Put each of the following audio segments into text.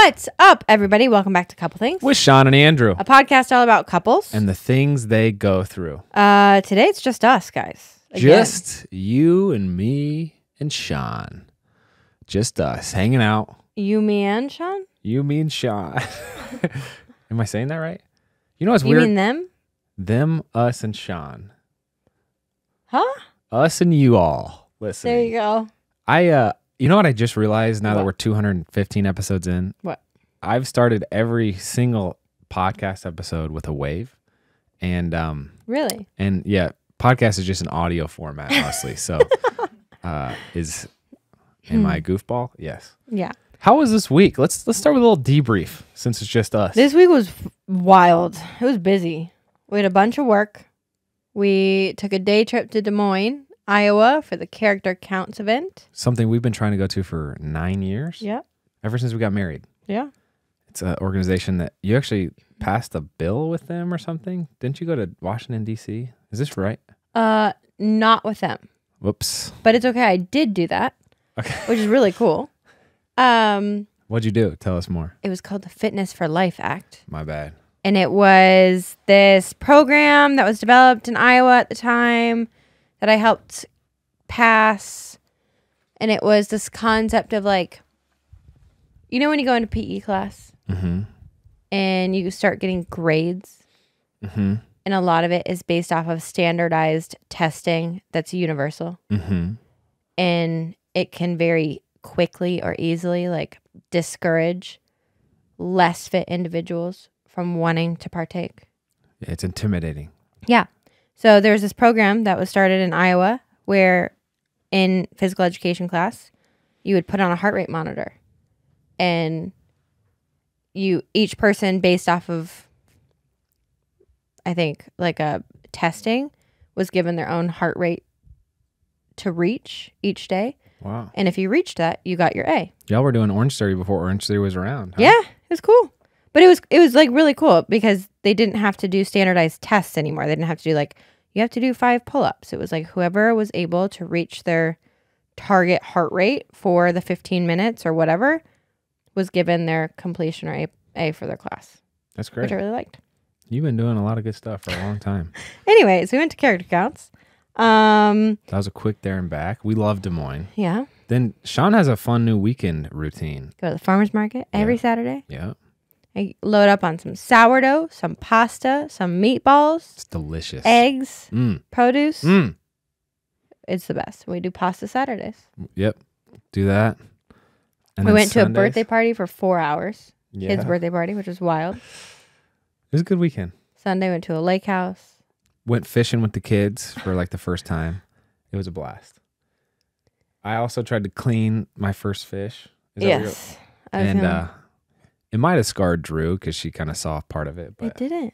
What's up, everybody? Welcome back to Couple Things with Shawn and Andrew, a podcast all about couples and the things they go through. Today it's just us, guys. Again. Just you and me and Shawn. Just us hanging out. You, me, and Shawn? You, me, and Shawn. Am I saying that right? You know what's weird? You mean them? Them, us, and Shawn. Huh? Us and you all. Listen. There you go. You know what I just realized now What? that we're 215 episodes in? What? I've started every single podcast episode with a wave. And Really? And yeah, podcast is just an audio format mostly. So am I a goofball? Yes. Yeah. How was this week? Let's start with a little debrief since it's just us. This week was wild. It was busy. We had a bunch of work. We took a day trip to Des Moines, Iowa for the Character Counts event. Something we've been trying to go to for 9 years. Yeah. Ever since we got married. Yeah. It's an organization that you actually passed a bill with them or something. Didn't you go to Washington, D.C.? Is this right? Not with them. Whoops. But it's okay. I did do that. Okay. Which is really cool. What'd you do? Tell us more. It was called the Fitness for Life Act. My bad. And it was this program that was developed in Iowa at the time that I helped pass. And it was this concept of like, you know when you go into PE class and you start getting grades? And a lot of it is based off of standardized testing that's universal. And it can very quickly or easily like discourage less fit individuals from wanting to partake. It's intimidating. Yeah. So there's this program that was started in Iowa where in physical education class, you would put on a heart rate monitor and each person based off of, I think like a testing was given their own heart rate to reach each day. Wow. And if you reached that, you got your A. Y'all were doing Orange Theory before Orange Theory was around. Huh? Yeah, it was cool. But it was like really cool because they didn't have to do standardized tests anymore. They didn't have to do like, you have to do 5 pull-ups. It was like whoever was able to reach their target heart rate for the 15 minutes or whatever was given their completion or A for their class. That's great. Which I really liked. You've been doing a lot of good stuff for a long time. Anyways, we went to Character Counts. That was a quick there and back. We love Des Moines. Yeah. Then Shawn has a fun new weekend routine. Go to the farmer's market every Saturday. Yeah. I load up on some sourdough, some pasta, some meatballs. It's delicious. Eggs, produce. It's the best. We do pasta Saturdays. Yep. Do that. And we went to a Sundays, birthday party for 4 hours. Yeah. Kid's birthday party, which was wild. It was a good weekend. Sunday went to a lake house. Went fishing with the kids for like the first time. It was a blast. I also tried to clean my first fish. Is that Yes. and it might have scarred Drew because she kind of saw part of it, but it didn't.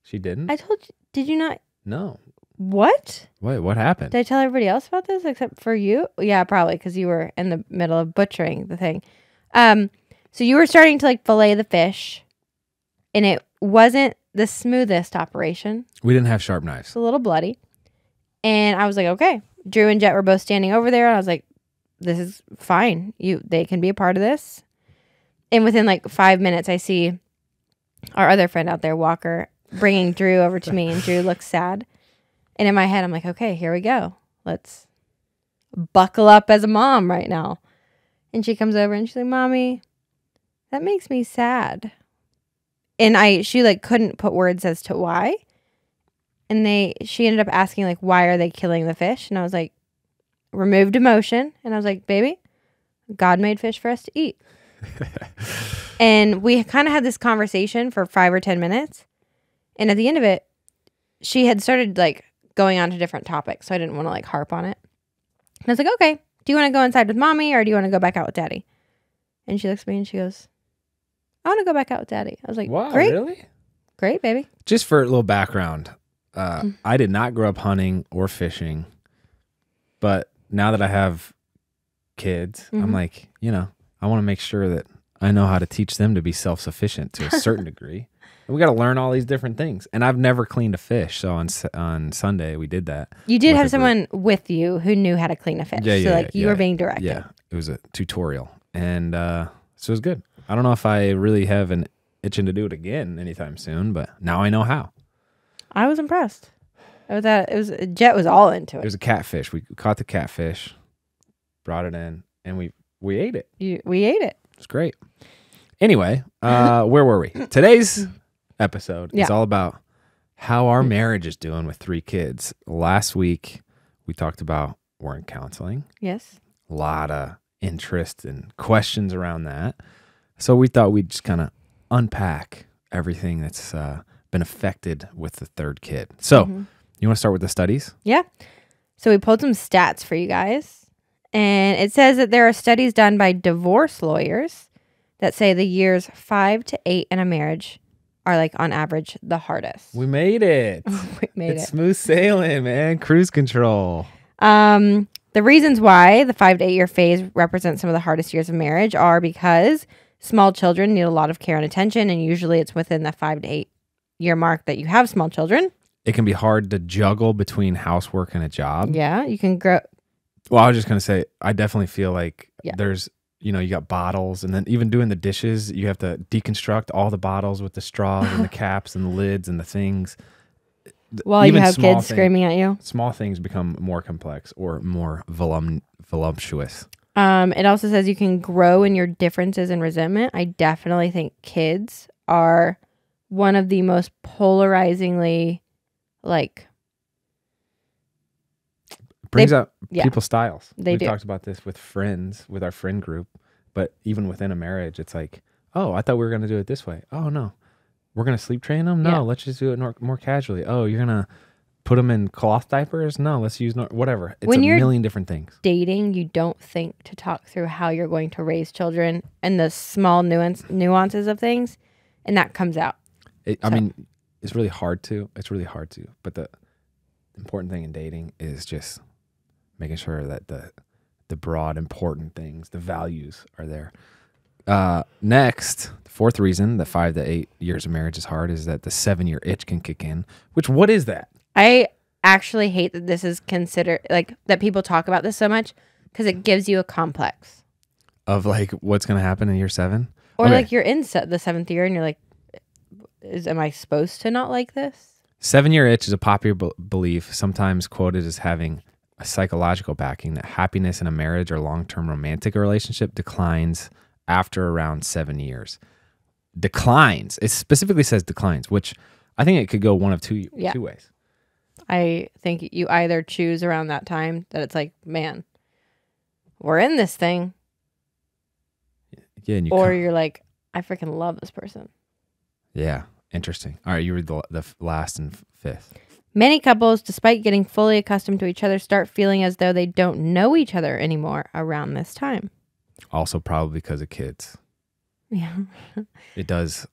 she didn't. I told you. Did you not? No. What? Wait, what happened? Did I tell everybody else about this except for you? Yeah, probably because you were in the middle of butchering the thing. So you were starting to like fillet the fish, and it wasn't the smoothest operation. We didn't have sharp knives. It's a little bloody. And I was like, okay. Drew and Jet were both standing over there. And I was like, this is fine. They can be a part of this. And within like 5 minutes, I see our other friend out there, Walker, bringing Drew over to me. And Drew looks sad. And in my head, I'm like, okay, here we go. Let's buckle up as a mom right now. And she comes over and she's like, Mommy, that makes me sad. And she like couldn't put words as to why. And she ended up asking like, why are they killing the fish? And I was like, removed emotion. And I was like, baby, God made fish for us to eat. And we kind of had this conversation for 5 or 10 minutes. And at the end of it, she had started like going on to different topics. So I didn't want to like harp on it. And I was like, okay, do you want to go inside with Mommy or do you want to go back out with Daddy? And she looks at me and she goes, I want to go back out with Daddy. I was like, wow, great. Really? Great, baby. Just for a little background, I did not grow up hunting or fishing, but now that I have kids, I'm like, I want to make sure that I know how to teach them to be self-sufficient to a certain degree. And we got to learn all these different things. And I've never cleaned a fish. So on Sunday, we did that. You did have someone with you who knew how to clean a fish. Yeah, so you were being directed. Yeah, it was a tutorial. And so it was good. I don't know if I really have an itching to do it again anytime soon, but now I know how. I was impressed. Jet was all into It it. was a catfish. We caught the catfish, brought it in, and we ate it. We ate it. It's great. Anyway, where were we? Today's episode is all about how our marriage is doing with 3 kids. Last week, we talked about we're in counseling. Yes. A lot of interest and questions around that. So we thought we'd just kind of unpack everything that's been affected with the 3rd kid. So you want to start with the studies? Yeah. So we pulled some stats for you guys. And it says that there are studies done by divorce lawyers that say the years 5 to 8 in a marriage are like on average the hardest. We made it. We made it's it. Smooth sailing, man. Cruise control. The reasons why the 5 to 8 year phase represents some of the hardest years of marriage are because small children need a lot of care and attention. And usually it's within the 5 to 8 year mark that you have small children. It can be hard to juggle between housework and a job. Yeah. You can grow. Well, I was just going to say, I definitely feel like there's, you got bottles, and then even doing the dishes, you have to deconstruct all the bottles with the straws and the caps and the lids and the things. While even you have kids screaming at you. Small things become more complex or more voluptuous. It also says you can grow in your differences and resentment. I definitely think kids are one of the most polarizingly, brings out people's styles. We've talked about this with friends, with our friend group, but even within a marriage, it's like, oh, I thought we were going to do it this way. Oh, no. We're going to sleep train them? No, let's just do it more casually. Oh, you're going to put them in cloth diapers? No, let's use whatever. It's when a million different things. Dating, you don't think to talk through how you're going to raise children and the small nuances of things, and that comes out. I mean, it's really hard to. But the important thing in dating is just making sure that the broad important things, the values are there. Next, the 4th reason that 5 to 8 years of marriage is hard is that the 7-year itch can kick in. What is that? I actually hate that this is considered, that people talk about this so much, because it gives you a complex of what's going to happen in year 7, or you're in the 7th year and you're like, am I supposed to not like this? 7-year itch is a popular belief, sometimes quoted as having a psychological backing, that happiness in a marriage or long-term romantic relationship declines after around 7 years. Declines. It specifically says declines, which I think it could go one of two ways. I think you either choose around that time that it's like, man, we're in this thing. Yeah, and you're like, I freaking love this person. Yeah, interesting. All right, you read the last and 5th. Many couples, despite getting fully accustomed to each other, start feeling as though they don't know each other anymore around this time. Also probably because of kids. Yeah. It does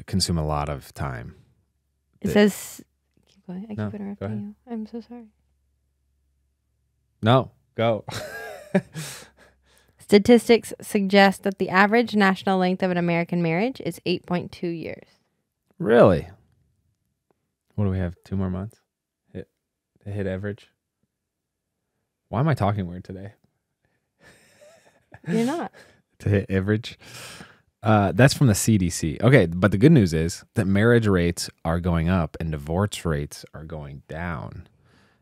consume a lot of time. It says... Keep going. I keep interrupting you. I'm so sorry. No, go. Statistics suggest that the average national length of an American marriage is 8.2 years. Really? What do we have? 2 more months? Hit average? Why am I talking weird today? You're not. To hit average? That's from the CDC. Okay, but the good news is that marriage rates are going up and divorce rates are going down.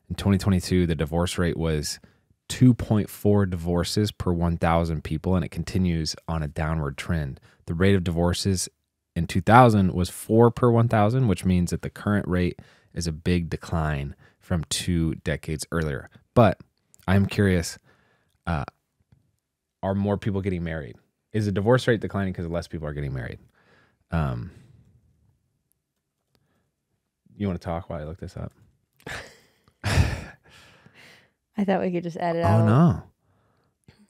In 2022, the divorce rate was 2.4 divorces per 1,000 people, and it continues on a downward trend. The rate of divorces in 2000 was 4 per 1,000, which means that the current rate is a big decline from 2 decades earlier. But I'm curious, are more people getting married? Is the divorce rate declining because less people are getting married? You want to talk while I look this up? I thought we could just edit out. Oh,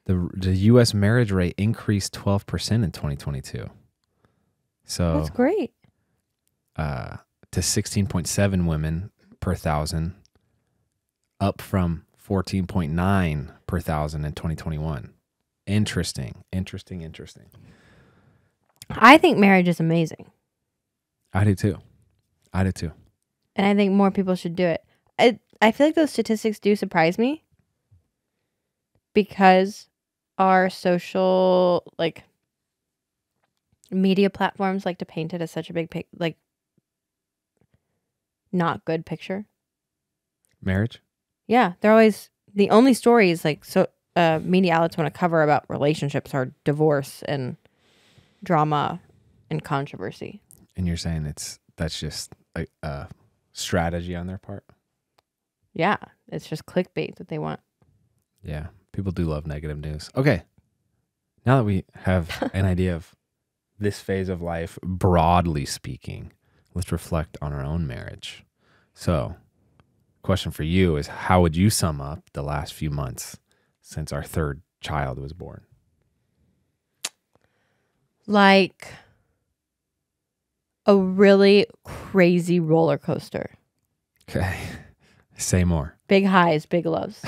no. The U.S. marriage rate increased 12% in 2022. So that's great. To 16.7 women per 1,000, up from 14.9 per 1,000 in 2021. Interesting. I think marriage is amazing. I do too. And I think more people should do it. I feel like those statistics do surprise me because our social, media platforms like to paint it as such a big like not good picture. Marriage? Yeah, they're always the only stories like media outlets want to cover about relationships are divorce and drama and controversy. And you're saying that's just a strategy on their part? Yeah, it's just clickbait that they want. Yeah, people do love negative news. Okay, now that we have an idea of this phase of life, broadly speaking, let's reflect on our own marriage. So, question for you is, how would you sum up the last few months since our third child was born? Like a really crazy roller coaster. Okay, say more. Big highs, big lows.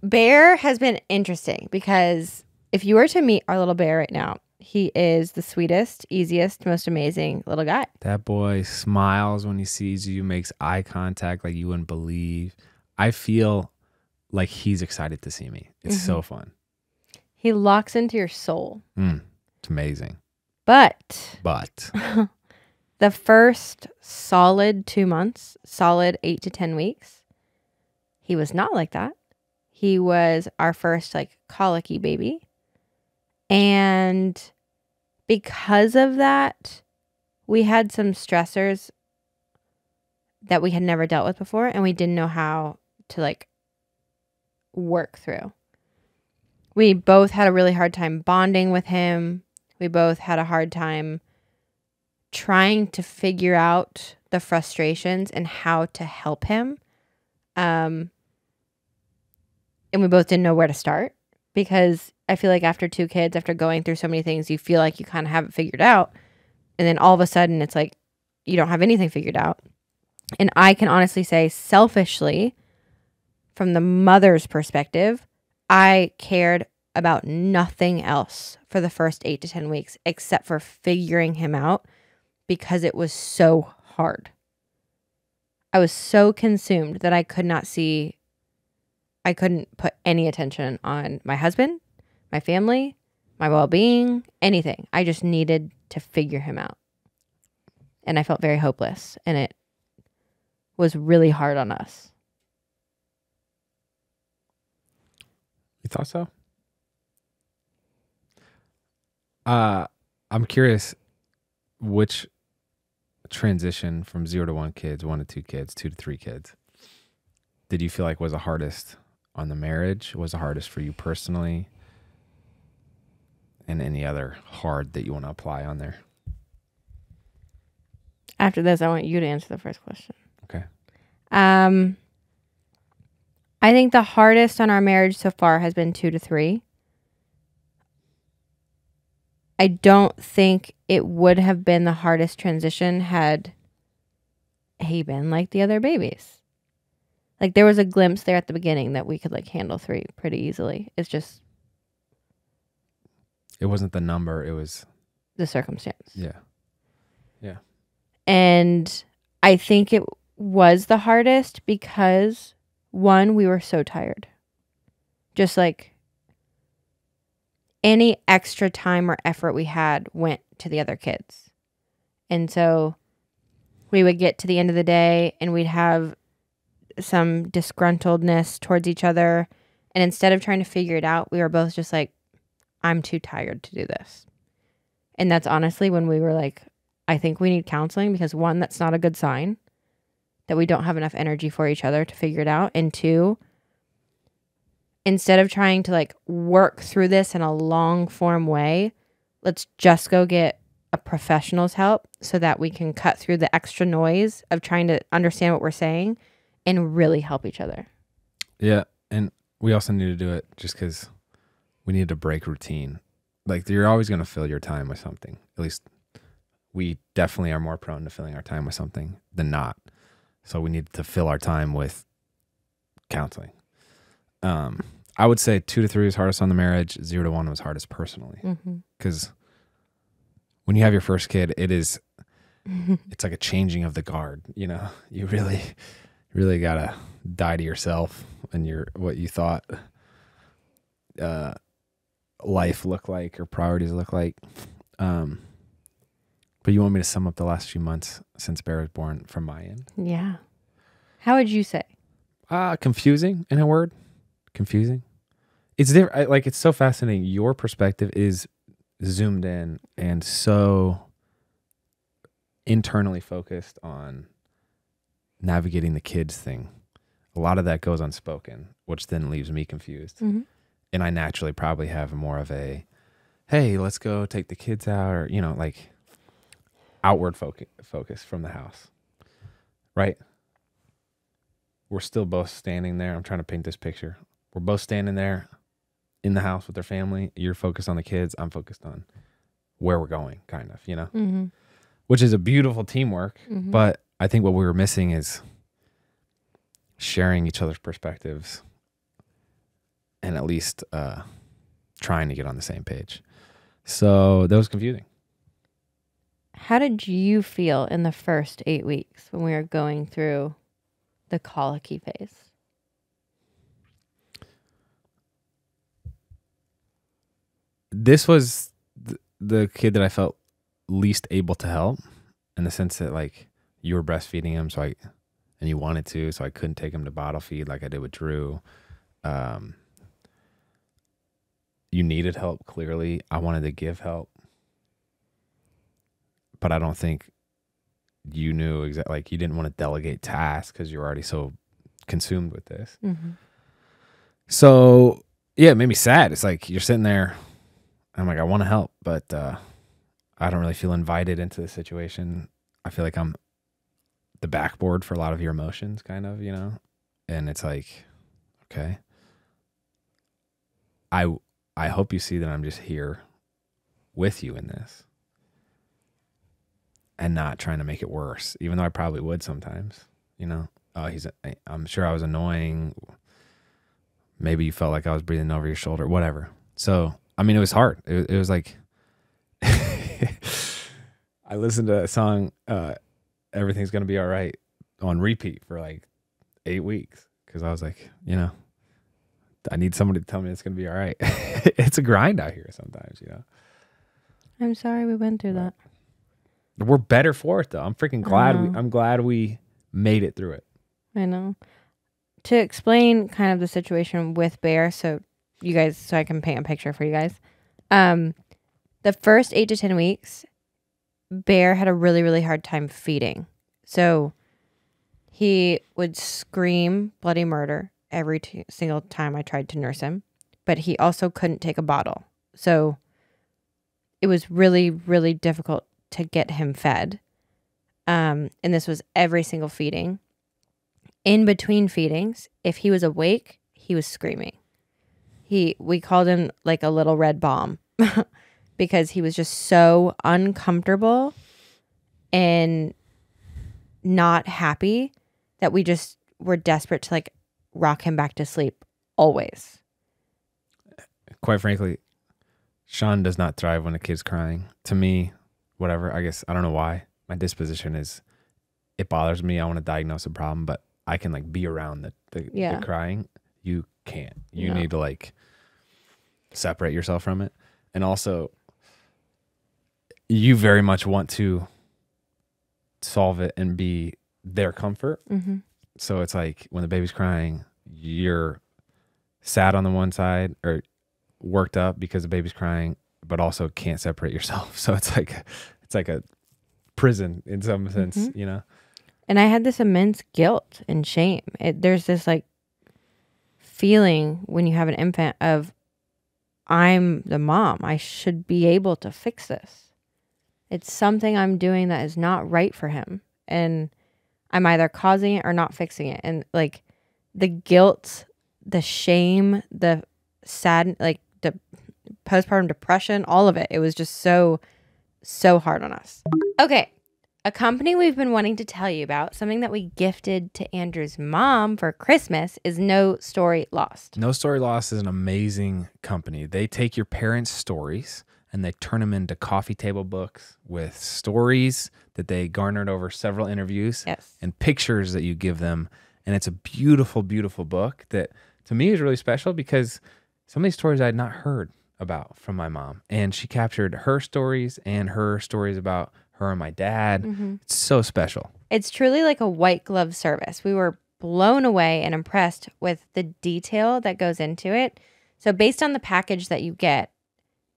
Bear has been interesting because if you were to meet our little bear right now, he is the sweetest, easiest, most amazing little guy. That boy smiles when he sees you, makes eye contact like you wouldn't believe. I feel like he's excited to see me. It's so fun. He locks into your soul. It's amazing. But the first solid 2 months, solid 8 to 10 weeks, he was not like that. He was our first like colicky baby. And because of that, we had some stressors that we had never dealt with before, and we didn't know how to like work through. We both had a really hard time bonding with him. We both had a hard time trying to figure out the frustrations and how to help him. And we both didn't know where to start because I feel like after 2 kids, after going through so many things, you feel like you kind of have it figured out. And then all of a sudden it's like you don't have anything figured out. And I can honestly say selfishly, from the mother's perspective, I cared about nothing else for the first 8 to 10 weeks except for figuring him out because it was so hard. I was so consumed that I couldn't put any attention on my husband, my family, my well-being, anything. I just needed to figure him out. And I felt very hopeless, and it was really hard on us. You thought so? I'm curious which transition from 0 to 1 kids, 1 to 2 kids, 2 to 3 kids, did you feel like was the hardest on the marriage? Was the hardest for you personally? And any other hard that you want to apply on there? After this, I want you to answer the first question. Okay. I think the hardest on our marriage so far has been 2 to 3. I don't think it would have been the hardest transition had he been like the other babies. Like there was a glimpse there at the beginning that we could like handle 3 pretty easily. It's just it wasn't the number, it was the circumstance. Yeah. And I think it was the hardest because, one, we were so tired. Just like any extra time or effort we had went to the other kids. And so we would get to the end of the day and we'd have some disgruntledness towards each other. And instead of trying to figure it out, we were both just like, I'm too tired to do this. And that's honestly when we were like, I think we need counseling because 1, that's not a good sign that we don't have enough energy for each other to figure it out. And 2, instead of trying to like work through this in a long form way, let's just go get a professional's help so that we can cut through the extra noise of trying to understand what we're saying and really help each other. Yeah. And we also need to do it just because we need to break routine. Like you're always going to fill your time with something. At least we definitely are more prone to filling our time with something than not. So we need to fill our time with counseling. I would say 2 to 3 was hardest on the marriage. 0 to 1 was hardest personally. Because when you have your first kid, it's like a changing of the guard. You know, you really gotta die to yourself and what you thought. life look like or priorities look like. But you want me to sum up the last few months since Bear was born from my end? Yeah. How would you say? Confusing in a word. Confusing. It's different. Like, it's so fascinating. Your perspective is zoomed in and so internally focused on navigating the kids thing. A lot of that goes unspoken, which then leaves me confused. Mm-hmm. And I naturally probably have more of a, hey, let's go take the kids out, or, you know, like outward focus from the house. Right? We're still both standing there. I'm trying to paint this picture. We're both standing there in the house with their family. You're focused on the kids. I'm focused on where we're going, kind of, you know, Mm-hmm. which is a beautiful teamwork. Mm-hmm. But I think what we were missing is sharing each other's perspectives and at least trying to get on the same page. So that was confusing. How did you feel in the first 8 weeks when we were going through the colicky phase? This was the kid that I felt least able to help, in the sense that, like, you were breastfeeding him, and you wanted to, so I couldn't take him to bottle feed like I did with Drew. You needed help, clearly. I wanted to give help, but I don't think you knew exactly. Like, you didn't want to delegate tasks because you're already so consumed with this. Mm-hmm. So yeah, it made me sad. It's like you're sitting there. I'm like, I want to help, but I don't really feel invited into the situation. I feel like I'm the backboard for a lot of your emotions, kind of, you know? And it's like, okay. I hope you see that I'm just here with you in this and not trying to make it worse, even though I probably would sometimes, you know? I'm sure I was annoying. Maybe you felt like I was breathing over your shoulder, whatever. So, I mean, it was hard. It was like, I listened to a song, Everything's Gonna Be All Right, on repeat for like 8 weeks. Cause I was like, you know, I need somebody to tell me it's gonna be all right. It's a grind out here sometimes, you know? I'm sorry we went through that. We're better for it though. I'm freaking glad. know. I'm glad we made it through it. I know. To explain kind of the situation with Bear, so I can paint a picture for you guys. The first 8 to 10 weeks, Bear had a really, really hard time feeding. So he would scream bloody murder every single time I tried to nurse him, but he also couldn't take a bottle. So it was really, really difficult to get him fed. And this was every single feeding. In between feedings, if he was awake, he was screaming. We called him like a little red bomb because he was just so uncomfortable and not happy that we just were desperate to like rock him back to sleep always. Quite frankly, Shawn does not thrive when a kid's crying. To me, whatever, I guess, I don't know why. My disposition is, it bothers me. I want to diagnose a problem, but I can like be around the crying. You can't. You need to like separate yourself from it. And also, you very much want to solve it and be their comfort. Mm-hmm. So it's like when the baby's crying, you're sad on the one side or worked up because the baby's crying, but also can't separate yourself. So it's like a prison in some sense, Mm-hmm. you know? And I had this immense guilt and shame. There's this like feeling when you have an infant of, I'm the mom. I should be able to fix this. It's something I'm doing that is not right for him. And I'm either causing it or not fixing it. And like the guilt, the shame, the sad, like the postpartum depression, all of it. It was just so hard on us. Okay. A company we've been wanting to tell you about, something that we gifted to Andrew's mom for Christmas, is No Story Lost. No Story Lost is an amazing company. They take your parents' stories and they turn them into coffee table books with stories that they garnered over several interviews and pictures that you give them. And it's a beautiful, beautiful book that to me is really special because some of these stories I had not heard. about from my mom. And she captured her stories and her stories about her and my dad. It's so special. It's truly like a white glove service. We were blown away and impressed with the detail that goes into it. So based on the package that you get,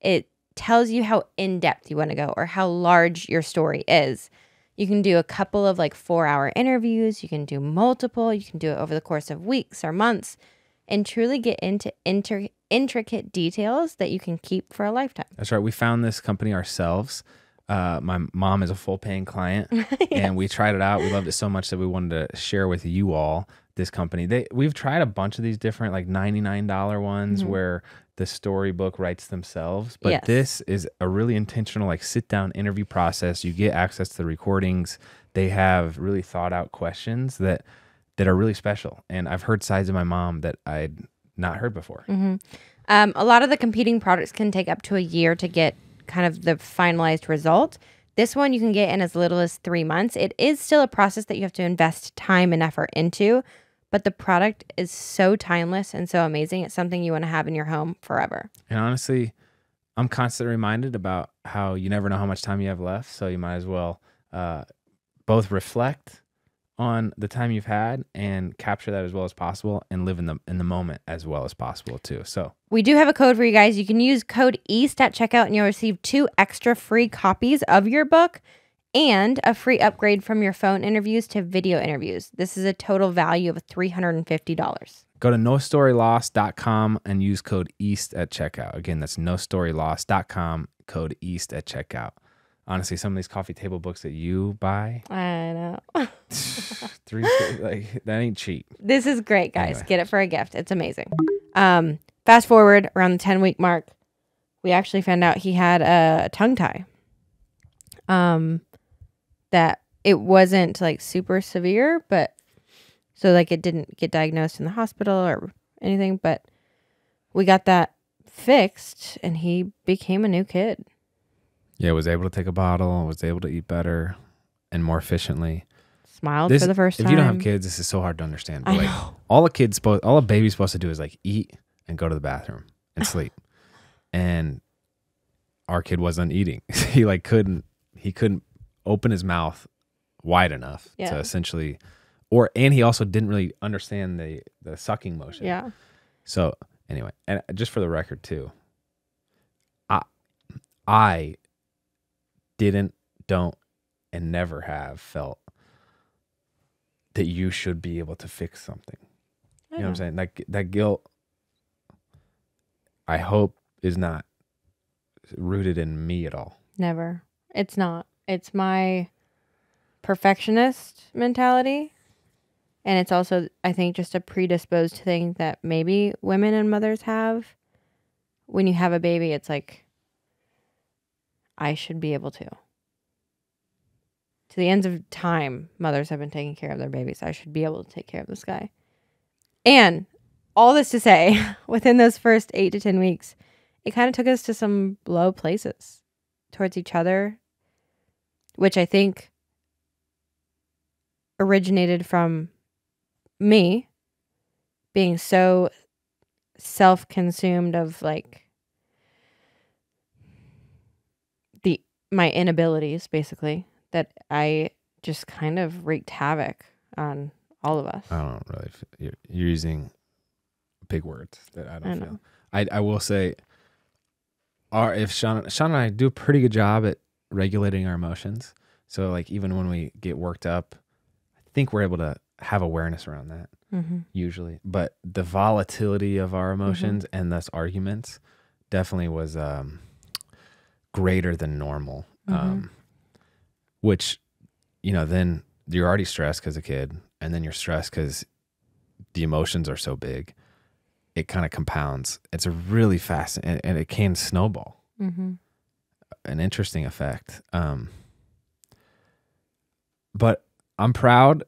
it tells you how in-depth you want to go or how large your story is. You can do a couple of like 4-hour interviews. You can do multiple. You can do it over the course of weeks or months and truly get into intricate details that you can keep for a lifetime. That's right. We found this company ourselves. My mom is a full paying client and we tried it out. We loved it so much that we wanted to share with you all this company. We've tried a bunch of these different like $99 ones where the storybook writes themselves, but this is a really intentional like sit down interview process. You get access to the recordings. They have really thought out questions that are really special. And I've heard sides of my mom that I'd not heard before. A lot of the competing products can take up to a year to get kind of the finalized result. This one you can get in as little as 3 months. It is still a process that you have to invest time and effort into, but the product is so timeless and so amazing. It's something you want to have in your home forever. And honestly, I'm constantly reminded about how you never know how much time you have left. So you might as well both reflect on the time you've had and capture that as well as possible and live in the moment as well as possible too. So we do have a code for you guys. You can use code EAST at checkout and you'll receive 2 extra free copies of your book and a free upgrade from your phone interviews to video interviews. This is a total value of $350. Go to nostorylost.com and use code EAST at checkout. Again, that's nostorylost.com, code EAST at checkout. Honestly, some of these coffee table books that you buy, I know. like that ain't cheap. This is great, guys. Anyway. Get it for a gift. It's amazing. Fast forward around the 10-week mark, we actually found out he had a tongue tie. That it wasn't like super severe, but so like it didn't get diagnosed in the hospital or anything, but we got that fixed and he became a new kid. Yeah, was able to take a bottle, was able to eat better and more efficiently. Smiled for the first time. If you don't have kids, this is so hard to understand. But like all a baby's supposed to do is like eat and go to the bathroom and sleep. And our kid wasn't eating. He couldn't open his mouth wide enough to essentially, and he also didn't really understand the sucking motion. Yeah. So anyway, and just for the record too, I don't, and never have felt that you should be able to fix something. You know what I'm saying? Like that guilt, I hope is not rooted in me at all. Never. It's not. It's my perfectionist mentality. And it's also, I think, just a predisposed thing that maybe women and mothers have. When you have a baby, it's like, I should be able to. To the ends of time, mothers have been taking care of their babies. I should be able to take care of this guy. And all this to say, within those first 8 to 10 weeks, it kind of took us to some low places towards each other, which I think originated from me being so self-consumed of like my inabilities, basically, that I just kind of wreaked havoc on all of us. I don't really. You're using big words that I don't feel. I will say, if Shawn and I do a pretty good job at regulating our emotions. So like even when we get worked up, I think we're able to have awareness around that usually. But the volatility of our emotions and thus arguments definitely was greater than normal. Which, then you're already stressed because a kid, and then you're stressed because the emotions are so big. It kind of compounds. It's a really fast, and it can snowball. An interesting effect. But I'm proud,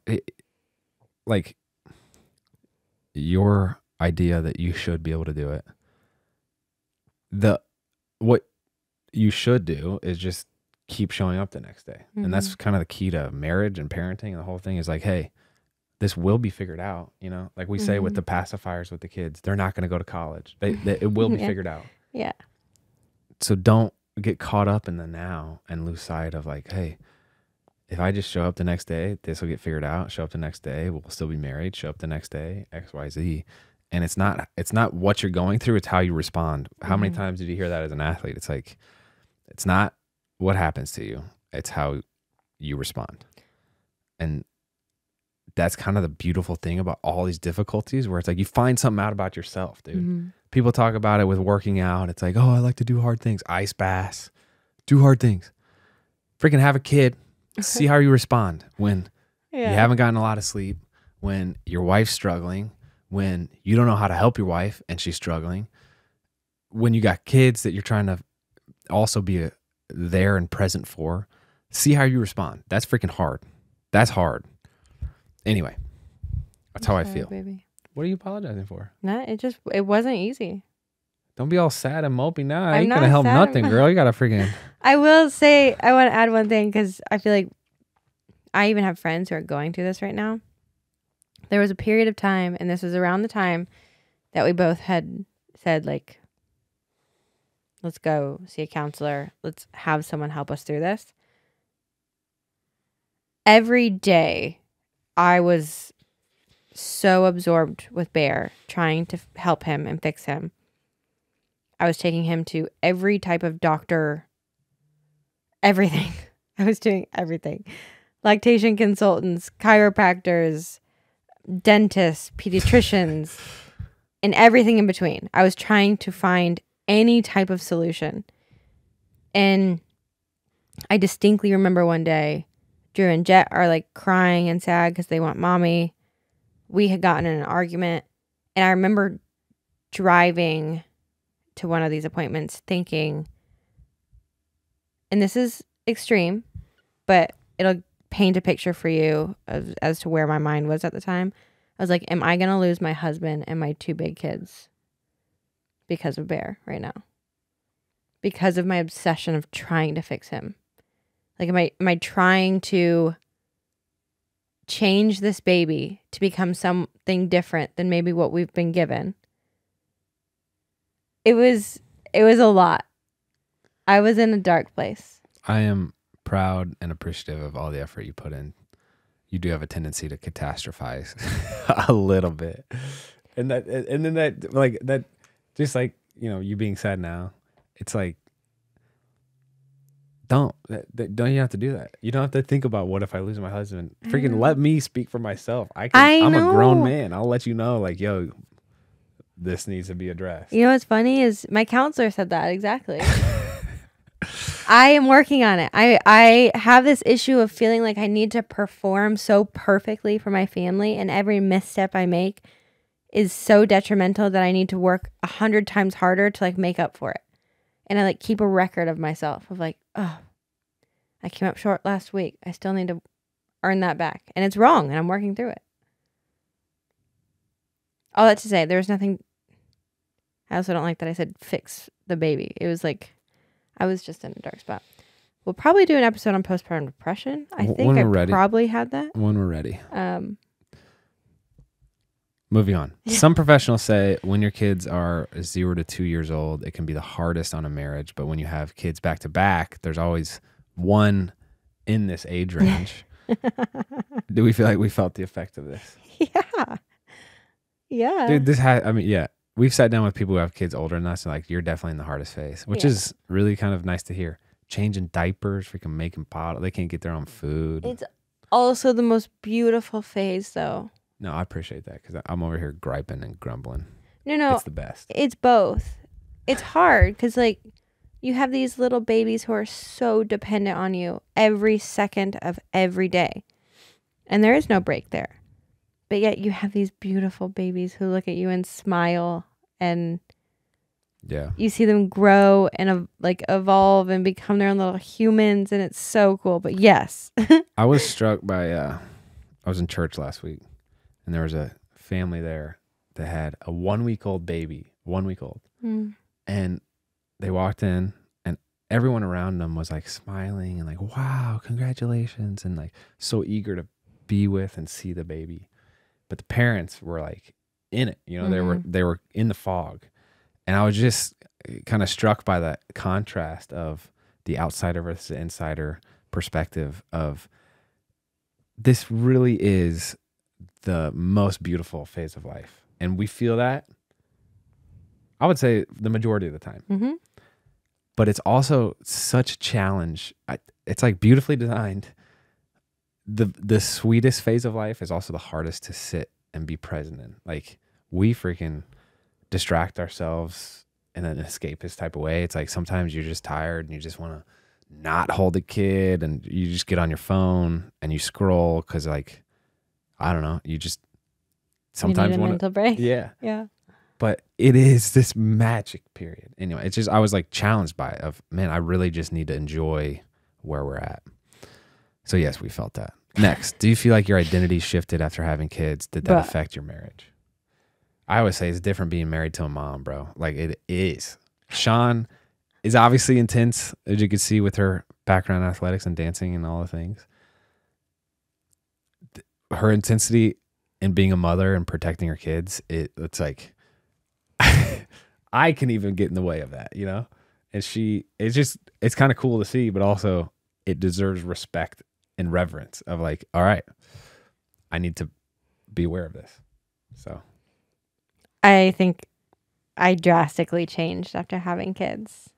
like your idea that you should be able to do it. What you should do is just keep showing up the next day. And that's kind of the key to marriage and parenting. The whole thing is like, hey, this will be figured out. Like we say with the pacifiers with the kids, they're not going to go to college. It will be figured out. Yeah. So don't get caught up in the now and lose sight of like, hey, if I just show up the next day, this will get figured out. Show up the next day, we'll still be married. Show up the next day, X, Y, Z. And it's not what you're going through, it's how you respond. How many times did you hear that as an athlete? It's like, it's not what happens to you, it's how you respond. And that's kind of the beautiful thing about all these difficulties, where it's like you find something out about yourself, dude. People talk about it with working out. It's like, oh, I like to do hard things. Ice baths, do hard things. Freaking have a kid. See how you respond when you haven't gotten a lot of sleep, when your wife's struggling, when you don't know how to help your wife and she's struggling, when you got kids that you're trying to also be there and present for. See how you respond. That's freaking hard. That's hard. Anyway, that's how I feel. Baby. What are you apologizing for? No, it wasn't easy. Don't be all sad and mopey now. I ain't gonna help nothing, girl. You gotta freaking. I will say, I want to add one thing, because I feel like I even have friends who are going through this right now. There was a period of time, and this was around the time that we both had said, like, let's go see a counselor. Let's have someone help us through this. Every day, I was so absorbed with Bear, trying to help him and fix him. I was taking him to every type of doctor, everything. I was doing everything. Lactation consultants, chiropractors, dentists, pediatricians, and everything in between. I was trying to find any type of solution. And I distinctly remember one day, Drew and Jet are like crying and sad because they want mommy. We had gotten in an argument. And I remember driving to one of these appointments thinking, and this is extreme, but it'll paint a picture for you as to where my mind was at the time. I was like, am I going to lose my husband and my 2 big kids because of Bear right now? Because of my obsession of trying to fix him. Like, am I trying to change this baby to become something different than maybe what we've been given? It was a lot. I was in a dark place. I am proud and appreciative of all the effort you put in. You do have a tendency to catastrophize a little bit. And then that just like, you know, you being sad now, it's like, don't you have to do that? You don't have to think about, what if I lose my husband? Freaking let me speak for myself. I'm a grown man. I'll let you know, like, yo, this needs to be addressed. You know what's funny is my counselor said that exactly. I am working on it. I have this issue of feeling like I need to perform so perfectly for my family, and every misstep I make is so detrimental that I need to work 100 times harder to like make up for it. And I like keep a record of myself of like, oh, I came up short last week. I still need to earn that back. And it's wrong, and I'm working through it. All that to say, there was nothing. I also don't like that I said fix the baby. It was like, I was just in a dark spot. We'll probably do an episode on postpartum depression. I think I probably had that. When we're ready. Moving on. Some professionals say when your kids are 0 to 2 years old, it can be the hardest on a marriage. But when you have kids back to back, there's always one in this age range. Do we feel like we felt the effect of this? Yeah. Yeah. Dude, yeah. We've sat down with people who have kids older than us, and like, you're definitely in the hardest phase, which is really kind of nice to hear. Changing diapers, freaking making pot. They can't get their own food. It's also the most beautiful phase, though. No, I appreciate that, because I'm over here griping and grumbling. No. It's the best. It's both. It's hard because, like, you have these little babies who are so dependent on you every second of every day. And there is no break there. But yet you have these beautiful babies who look at you and smile, and you see them grow and like evolve and become their own little humans, and it's so cool. But yes. I was struck by, I was in church last week, and there was a family there that had a 1-week-old baby, 1 week old. And they walked in, and everyone around them was like smiling and like, wow, congratulations. And like so eager to be with and see the baby. But the parents were like in it, you know, they were in the fog. And I was just kind of struck by that contrast of the outsider versus the insider perspective of this really is the most beautiful phase of life. And we feel that, I would say, the majority of the time. Mm-hmm. But it's also such a challenge. It's like beautifully designed. The sweetest phase of life is also the hardest to sit and be present in. Like, we freaking distract ourselves in an escapist type of way. It's like sometimes you're just tired and you just want to not hold a kid and you just get on your phone and you scroll because, like, I don't know, you just sometimes want a mental break. Yeah. Yeah. But it is this magic period. Anyway, it's just, I was like challenged by it of, man, I really just need to enjoy where we're at. So yes, we felt that. Next, do you feel like your identity shifted after having kids? Did that affect your marriage? I always say it's different being married to a mom, bro. Like, it is. Shawn is obviously intense, as you can see with her background in athletics and dancing and all the things. Her intensity in being a mother and protecting her kids, it's like, I can even get in the way of that, you know? And it's kind of cool to see, but also it deserves respect and reverence of like, all right, I need to be aware of this. So I think I drastically changed after having kids.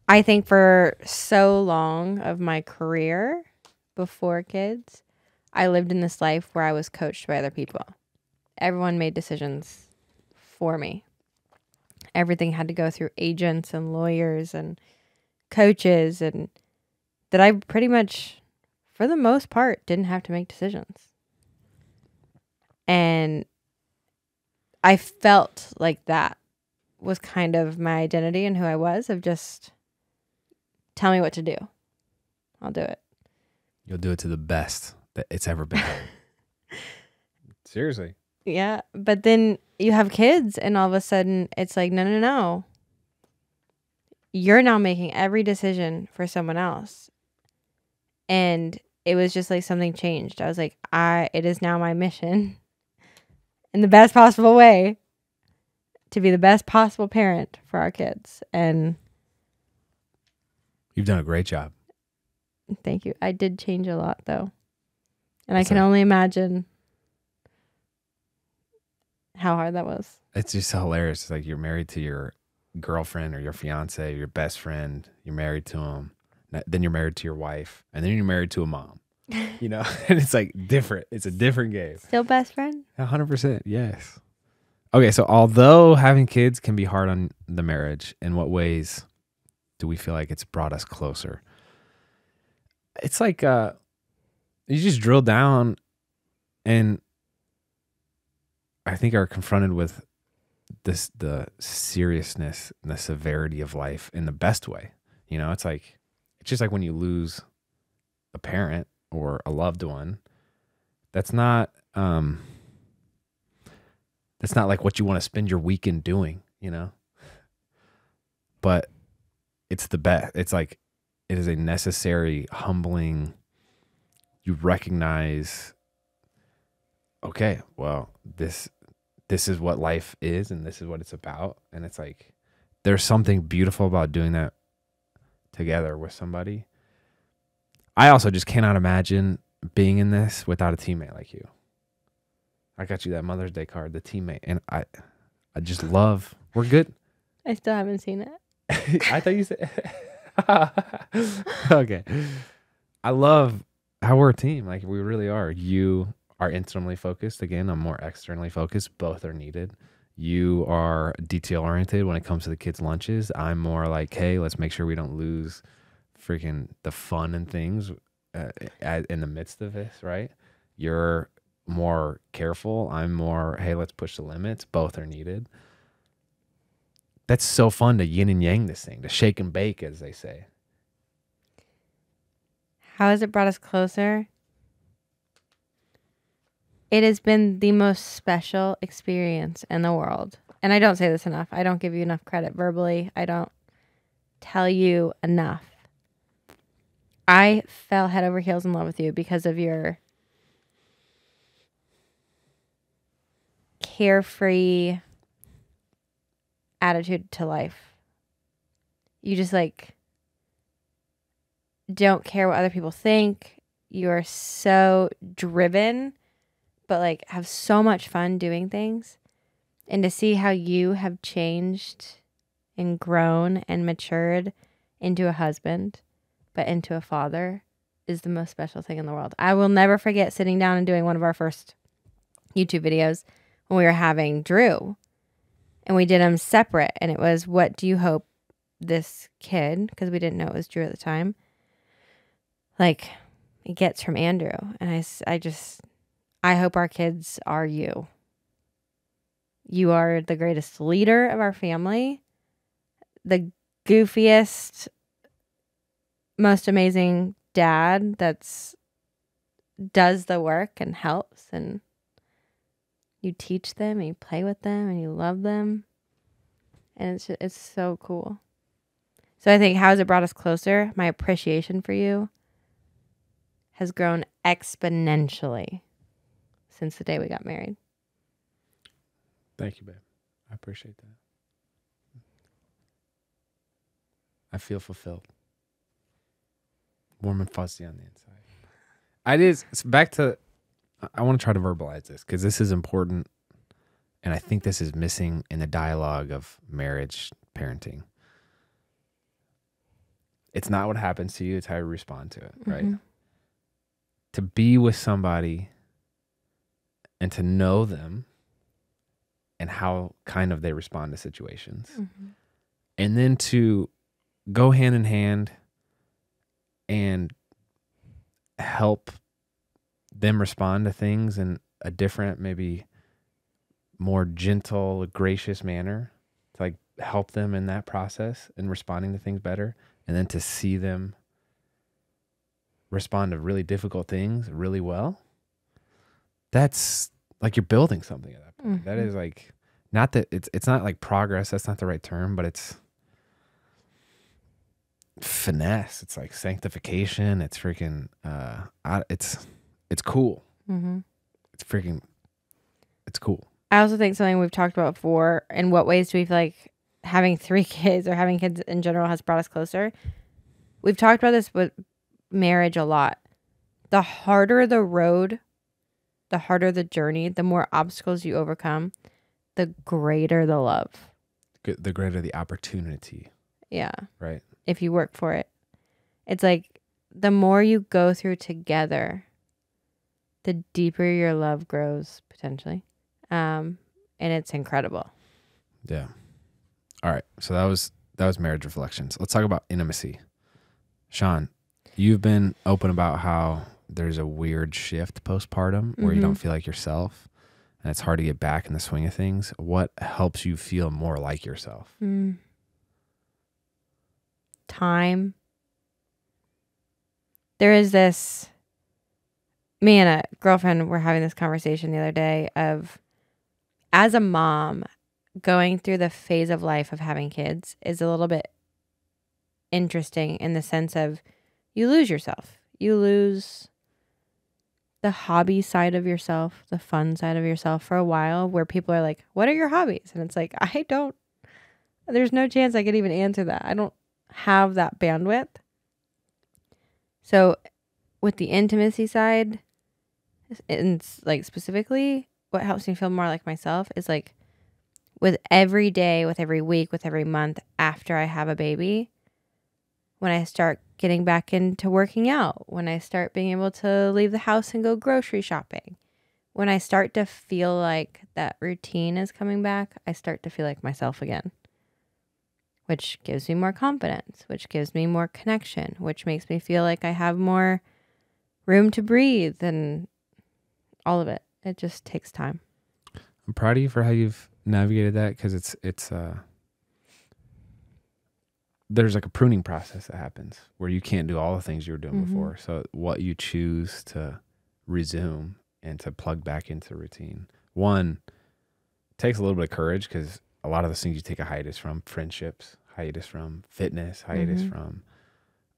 I think for so long of my career before kids, I lived in this life where I was coached by other people. Everyone made decisions for me. Everything had to go through agents and lawyers and coaches, and that I pretty much, for the most part, didn't have to make decisions. And I felt like that was kind of my identity and who I was, of just tell me what to do. I'll do it. you'll do it to the best that it's ever been. Seriously. Yeah. But then you have kids and all of a sudden it's like, no. You're now making every decision for someone else. And it was just like something changed. I was like, it is now my mission in the best possible way to be the best possible parent for our kids. And You've done a great job. thank you. I did change a lot though. And I can only imagine how hard that was. It's just hilarious. It's like you're married to your girlfriend or your fiance, your best friend. You're married to him. Then you're married to your wife. And then you're married to a mom. You know? And it's like different. It's a different game. Still best friend? 100%. Yes. Okay. So although having kids can be hard on the marriage, in what ways do we feel like it's brought us closer? It's like you just drill down and I think are confronted with the seriousness and the severity of life in the best way. You know, it's just like when you lose a parent or a loved one, that's not like what you want to spend your weekend doing, you know? But it's the best. It's like, it is a necessary, humbling, you recognize, okay, well, this is what life is and this is what it's about. And it's like, there's something beautiful about doing that together with somebody. I also just cannot imagine being in this without a teammate like you. I got you that Mother's Day card, the teammate. And I just love, we're good. I still haven't seen it. I thought you said, okay. I love how we're a team. Like, we really are. You are internally focused. Again, I'm more externally focused. Both are needed. You are detail oriented when it comes to the kids' lunches. I'm more like, hey, let's make sure we don't lose freaking the fun and things in the midst of this, right? You're more careful. I'm more, hey, let's push the limits. Both are needed. That's so fun to yin and yang this thing, to shake and bake, as they say. How has it brought us closer? It has been the most special experience in the world. And I don't say this enough. I don't give you enough credit verbally. I don't tell you enough. I fell head over heels in love with you because of your carefree, attitude to life. You just like don't care what other people think. You are so driven, but like have so much fun doing things. And to see how you have changed and grown and matured into a husband, but into a father, is the most special thing in the world. I will never forget sitting down and doing one of our first YouTube videos when we were having Drew. And we did them separate. And it was, what do you hope this kid, because we didn't know it was Drew at the time, like, it gets from Andrew. And I hope our kids are you. You are the greatest leader of our family, the goofiest, most amazing dad that's does the work and helps, and you teach them and you play with them and you love them, and it's so cool. So I think, how has it brought us closer? My appreciation for you has grown exponentially since the day we got married. Thank you, babe. I appreciate that. I feel fulfilled. Warm and fuzzy on the inside. I want to try to verbalize this because this is important. And I think this is missing in the dialogue of marriage, parenting. It's not what happens to you, it's how you respond to it, right? Mm-hmm. To be with somebody and to know them and how kind of they respond to situations. Mm-hmm. And then to go hand in hand and help them respond to things in a different, maybe more gentle, gracious manner, to like help them in that process and responding to things better. And then to see them respond to really difficult things really well. That's like, you're building something at that point. Mm-hmm. That is like, not that it's not like progress. That's not the right term, but it's finesse. It's like sanctification. It's freaking, it's cool. Mm-hmm. It's cool. I also think something we've talked about before, in what ways do we feel like having 3 kids or having kids in general has brought us closer? We've talked about this with marriage a lot. The harder the road, the harder the journey, the more obstacles you overcome, the greater the love. The greater the opportunity. Yeah. Right. If you work for it. It's like, the more you go through together, the deeper your love grows, potentially. And it's incredible. Yeah. All right. So that was marriage reflections. Let's talk about intimacy. Shawn, you've been open about how there's a weird shift postpartum where you don't feel like yourself and it's hard to get back in the swing of things. What helps you feel more like yourself? Time. There is this, me and a girlfriend were having this conversation the other day of, as a mom, going through the phase of life of having kids is a little bit interesting in the sense of, you lose yourself. You lose the hobby side of yourself, the fun side of yourself for a while, where people are like, what are your hobbies? And it's like, there's no chance I could even answer that. I don't have that bandwidth. So with the intimacy side, and like specifically, what helps me feel more like myself is like, with every day, with every week, with every month after I have a baby, when I start getting back into working out, when I start being able to leave the house and go grocery shopping, when I start to feel like that routine is coming back, I start to feel like myself again, which gives me more confidence, which gives me more connection, which makes me feel like I have more room to breathe, and all of it. It just takes time. I'm proud of you for how you've navigated that, because it's there's like a pruning process that happens where you can't do all the things you were doing before. So what you choose to resume and to plug back into routine, one, takes a little bit of courage, because a lot of those things you take a hiatus from, friendships, hiatus from, fitness, hiatus from,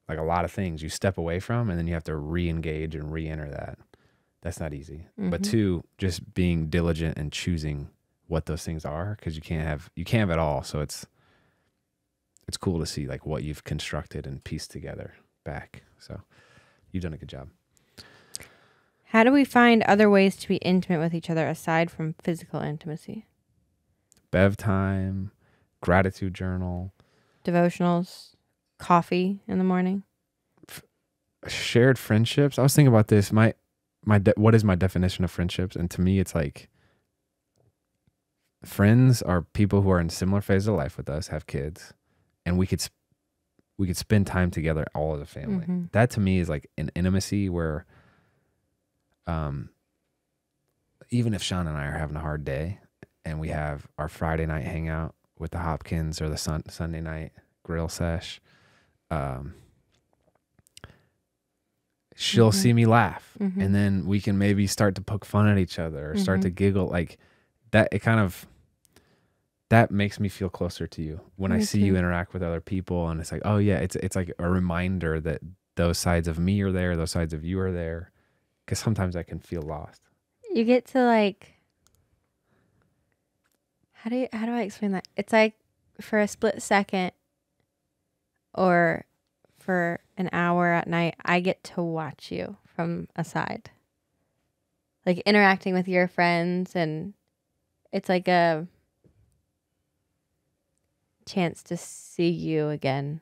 like a lot of things you step away from, and then you have to re-engage and re-enter that. That's not easy. But two, just being diligent and choosing what those things are, because you can't have it all. So it's cool to see like what you've constructed and pieced together back. So you've done a good job. How do we find other ways to be intimate with each other aside from physical intimacy? Bev time, gratitude journal, Devotionals, coffee in the morning. Shared friendships. I was thinking about this. What is my definition of friendships? And to me, it's like friends are people who are in similar phase of life with us, have kids, and we could spend time together all as a family. Mm-hmm. That to me is like an intimacy where, even if Shawn and I are having a hard day and we have our Friday night hangout with the Hopkins or the Sunday night grill sesh, she'll see me laugh, and then we can maybe start to poke fun at each other or start to giggle like that. It kind of, that makes me feel closer to you when I see you interact with other people. And it's like, oh yeah, it's like a reminder that those sides of me are there, those sides of you are there. Because sometimes I can feel lost. You get to like, how do I explain that? It's like for a split second or for an hour at night, I get to watch you from a side. Like interacting with your friends, and it's like a chance to see you again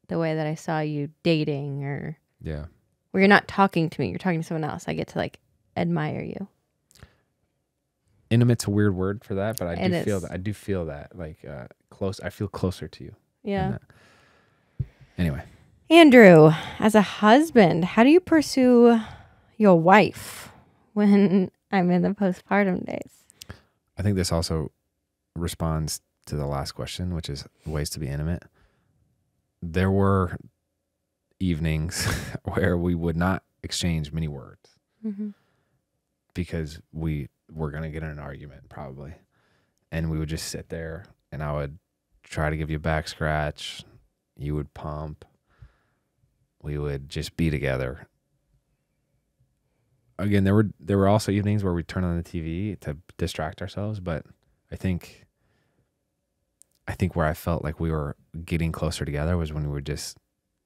the way that I saw you dating, or where you're not talking to me, you're talking to someone else. I get to like admire you. Intimate's a weird word for that, but I do feel that like close. I feel closer to you. Yeah. Anyway, Andrew, as a husband, how do you pursue your wife when I'm in the postpartum days? I think this also responds to the last question, which is ways to be intimate. There were evenings where we would not exchange many words because we were going to get in an argument probably. And we would just sit there and I would try to give you a back scratch. You would pump. We would just be together. Again, there were also evenings where we'd turn on the TV to distract ourselves, but I think where I felt like we were getting closer together was when we would just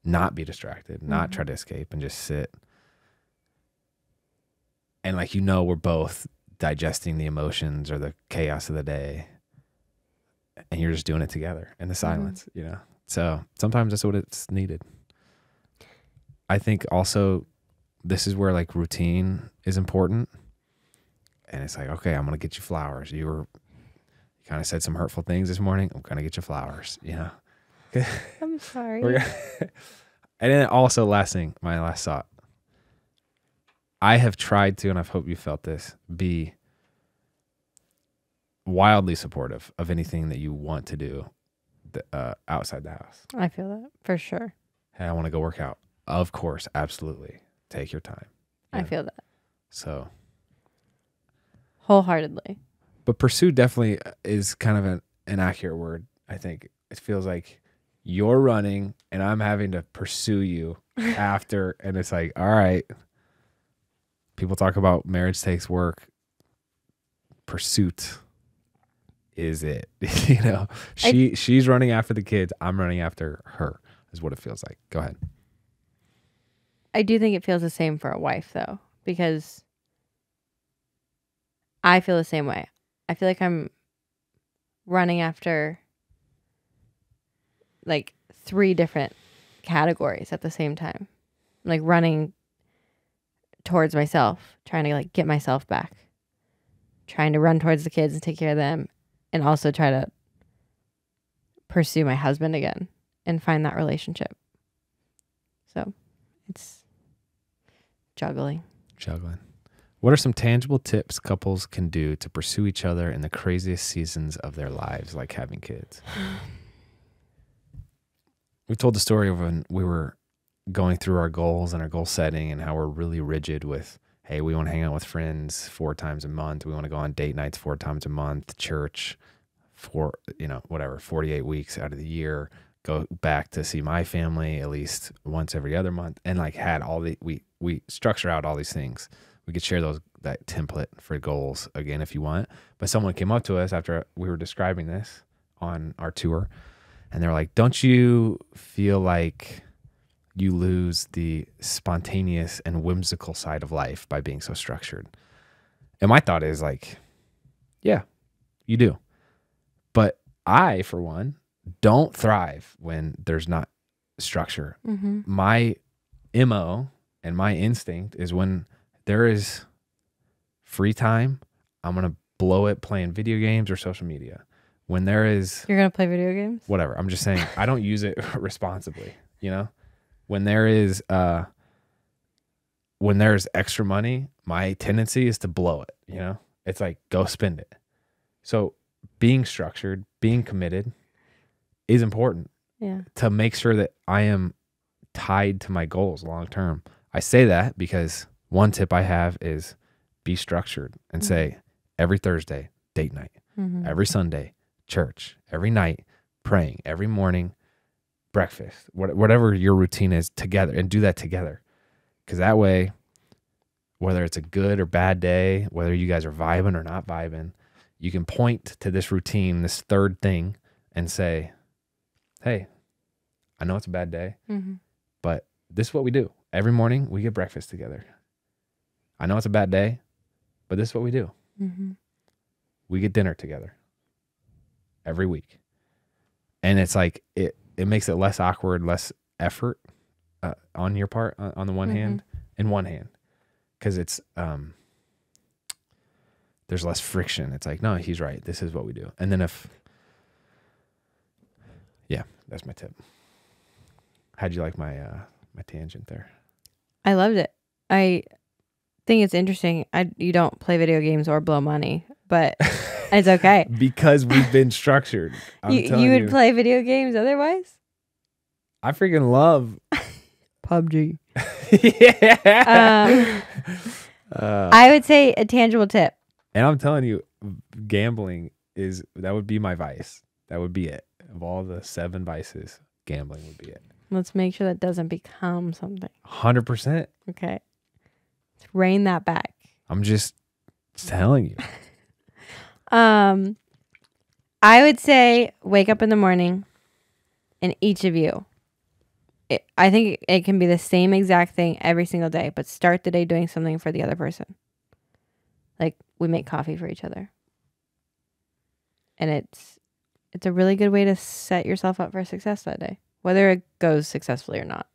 not be distracted, not try to escape, and just sit. And like, we're both digesting the emotions or the chaos of the day, and you're just doing it together in the silence, So sometimes that's what it's needed. I think also this is where like routine is important. And it's like, okay, I'm going to get you flowers. You kind of said some hurtful things this morning. I'm going to get you flowers, I'm sorry. And then also my last thought. I have tried to, and I hope you felt this, be wildly supportive of anything that you want to do outside the house. I feel that for sure. Hey, I want to go work out. Of course, absolutely. Take your time. I feel that. So. Wholeheartedly. But pursue definitely is kind of an accurate word. I think it feels like you're running and I'm having to pursue you after. And it's like, all right. People talk about marriage takes work. Pursuit is it. She's running after the kids. I'm running after her is what it feels like. Go ahead. I do think it feels the same for a wife though, because I feel the same way. I feel like I'm running after like 3 different categories at the same time. I'm like running towards myself, trying to like get myself back, trying to run towards the kids and take care of them, and also try to pursue my husband again and find that relationship. So it's juggling. What are some tangible tips couples can do to pursue each other in the craziest seasons of their lives, like having kids? We told the story of when we were going through our goals and our goal setting and how we're really rigid with, hey, we want to hang out with friends 4 times a month. We want to go on date nights 4 times a month, church for, 48 weeks out of the year, go back to see my family at least once every other month, and like had all we structure out all these things. We could share that template for goals again if you want. But someone came up to us after we were describing this on our tour, and they were like, don't you feel like you lose the spontaneous and whimsical side of life by being so structured? And my thought is like, yeah, you do. But I, for one, don't thrive when there's not structure. My MO and my instinct is when there is free time, I'm going to blow it playing video games or social media. When there is... You're going to play video games? Whatever. I'm just saying, I don't use it responsibly, you know? When there's extra money, my tendency is to blow it, you know? It's like, go spend it. So being structured, being committed is important to make sure that I am tied to my goals long term. I say that because one tip I have is be structured and say every Thursday, date night, every Sunday, church, every night, praying, every morning, breakfast, whatever your routine is together, and do that together. Because that way, whether it's a good or bad day, whether you guys are vibing or not vibing, you can point to this routine, this third thing, and say, hey, I know it's a bad day, but this is what we do. Every morning, we get breakfast together. I know it's a bad day, but this is what we do. We get dinner together every week. And it's like, it makes it less awkward, less effort on your part, on the one hand, in one hand. Because it's, there's less friction. It's like, no, he's right. This is what we do. And then that's my tip. How'd you like my tangent there? I loved it. I think it's interesting. You don't play video games or blow money, but it's okay. Because we've been structured. You would play video games otherwise? I freaking love PUBG. Yeah. I would say a tangible tip. And I'm telling you, gambling that would be my vice. That would be it. Of all the 7 vices, gambling would be it. Let's make sure that doesn't become something. 100%. Okay. Let's rein that back. I'm just telling you. I would say wake up in the morning, and each of you, I think it can be the same exact thing every single day, but start the day doing something for the other person. Like we make coffee for each other. And it's a really good way to set yourself up for success that day, whether it goes successfully or not.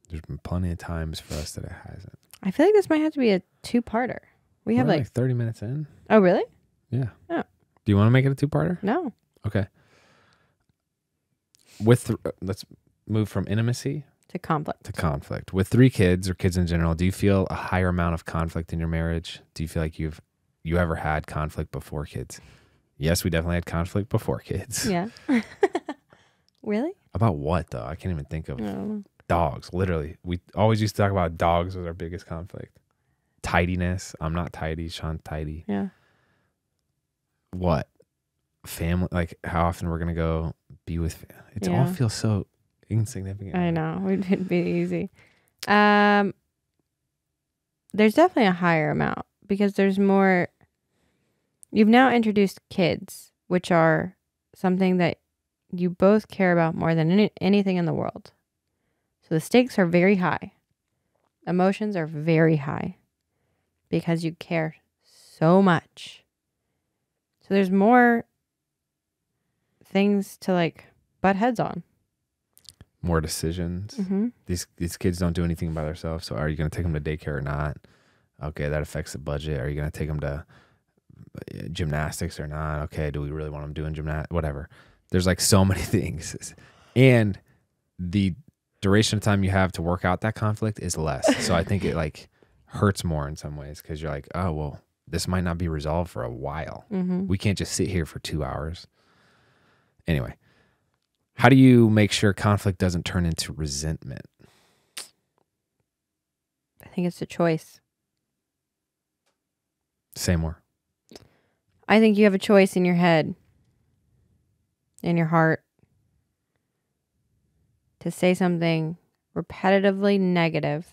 There's been plenty of times for us that it hasn't. I feel like this might have to be a 2-parter. We're have like 30 minutes in. Oh, really? Yeah. Oh. Do you want to make it a 2-parter? No. Okay. Let's move from intimacy to conflict. With 3 kids or kids in general, do you feel a higher amount of conflict in your marriage? Do you feel like you ever had conflict before kids? Yes, we definitely had conflict before kids. Yeah. Really? About what though? I can't even think of. Dogs. Literally, we always used to talk about dogs was our biggest conflict. Tidiness. I'm not tidy. Sean's tidy. Yeah. What? Family. Like how often we're gonna go be with. It all feels so insignificant. I know. It'd be easy. There's definitely a higher amount because there's more. You've now introduced kids, which are something that you both care about more than anything in the world. So the stakes are very high. Emotions are very high because you care so much. So there's more things to like butt heads on. More decisions. These kids don't do anything by themselves. So are you going to take them to daycare or not? Okay, that affects the budget. Are you going to take them to gymnastics or not? Okay, do we really want them doing gymnastics? Whatever. There's like so many things. And the duration of time you have to work out that conflict is less. So I think it like hurts more in some ways because you're like, oh, well, this might not be resolved for a while. We can't just sit here for 2 hours. Anyway, how do you make sure conflict doesn't turn into resentment? I think it's a choice. Say more. I think you have a choice in your head, in your heart, to say something repetitively negative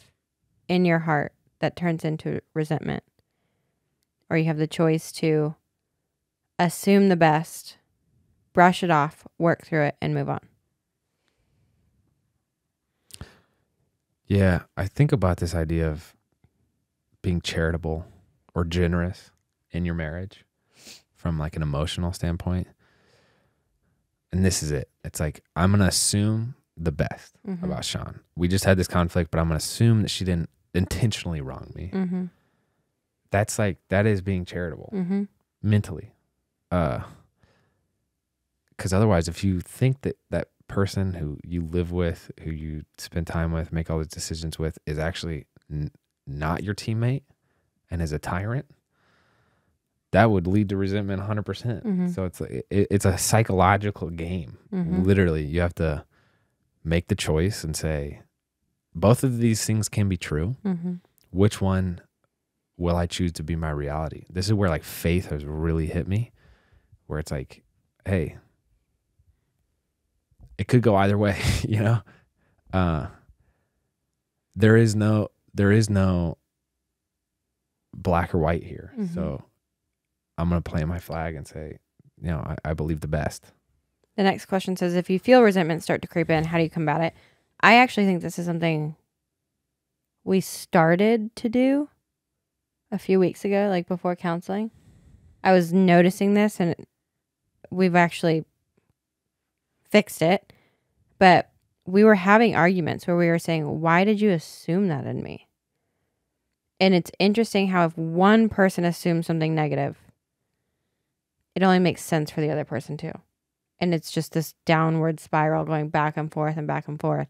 in your heart that turns into resentment. Or you have the choice to assume the best, brush it off, work through it, and move on. Yeah, I think about this idea of being charitable or generous in your marriage from like an emotional standpoint. And this is it. It's like, I'm going to assume the best about Shawn. We just had this conflict, but I'm going to assume that she didn't intentionally wrong me. That's like, that is being charitable mentally. Because otherwise, if you think that that person who you live with, who you spend time with, make all these decisions with, is actually not your teammate and is a tyrant, that would lead to resentment 100%. So it's a psychological game. Literally, you have to make the choice and say, both of these things can be true. Which one will I choose to be my reality? This is where like faith has really hit me, where it's like, hey, it could go either way, you know? There is no black or white here. So I'm going to plant my flag and say, you know, I believe the best. The next question says, if you feel resentment start to creep in, how do you combat it? I actually think this is something we started to do a few weeks ago, like before counseling. I was noticing this and we've actually fixed it. But we were having arguments where we were saying, why did you assume that in me? And it's interesting how if one person assumes something negative, it only makes sense for the other person too. And it's just this downward spiral going back and forth and back and forth.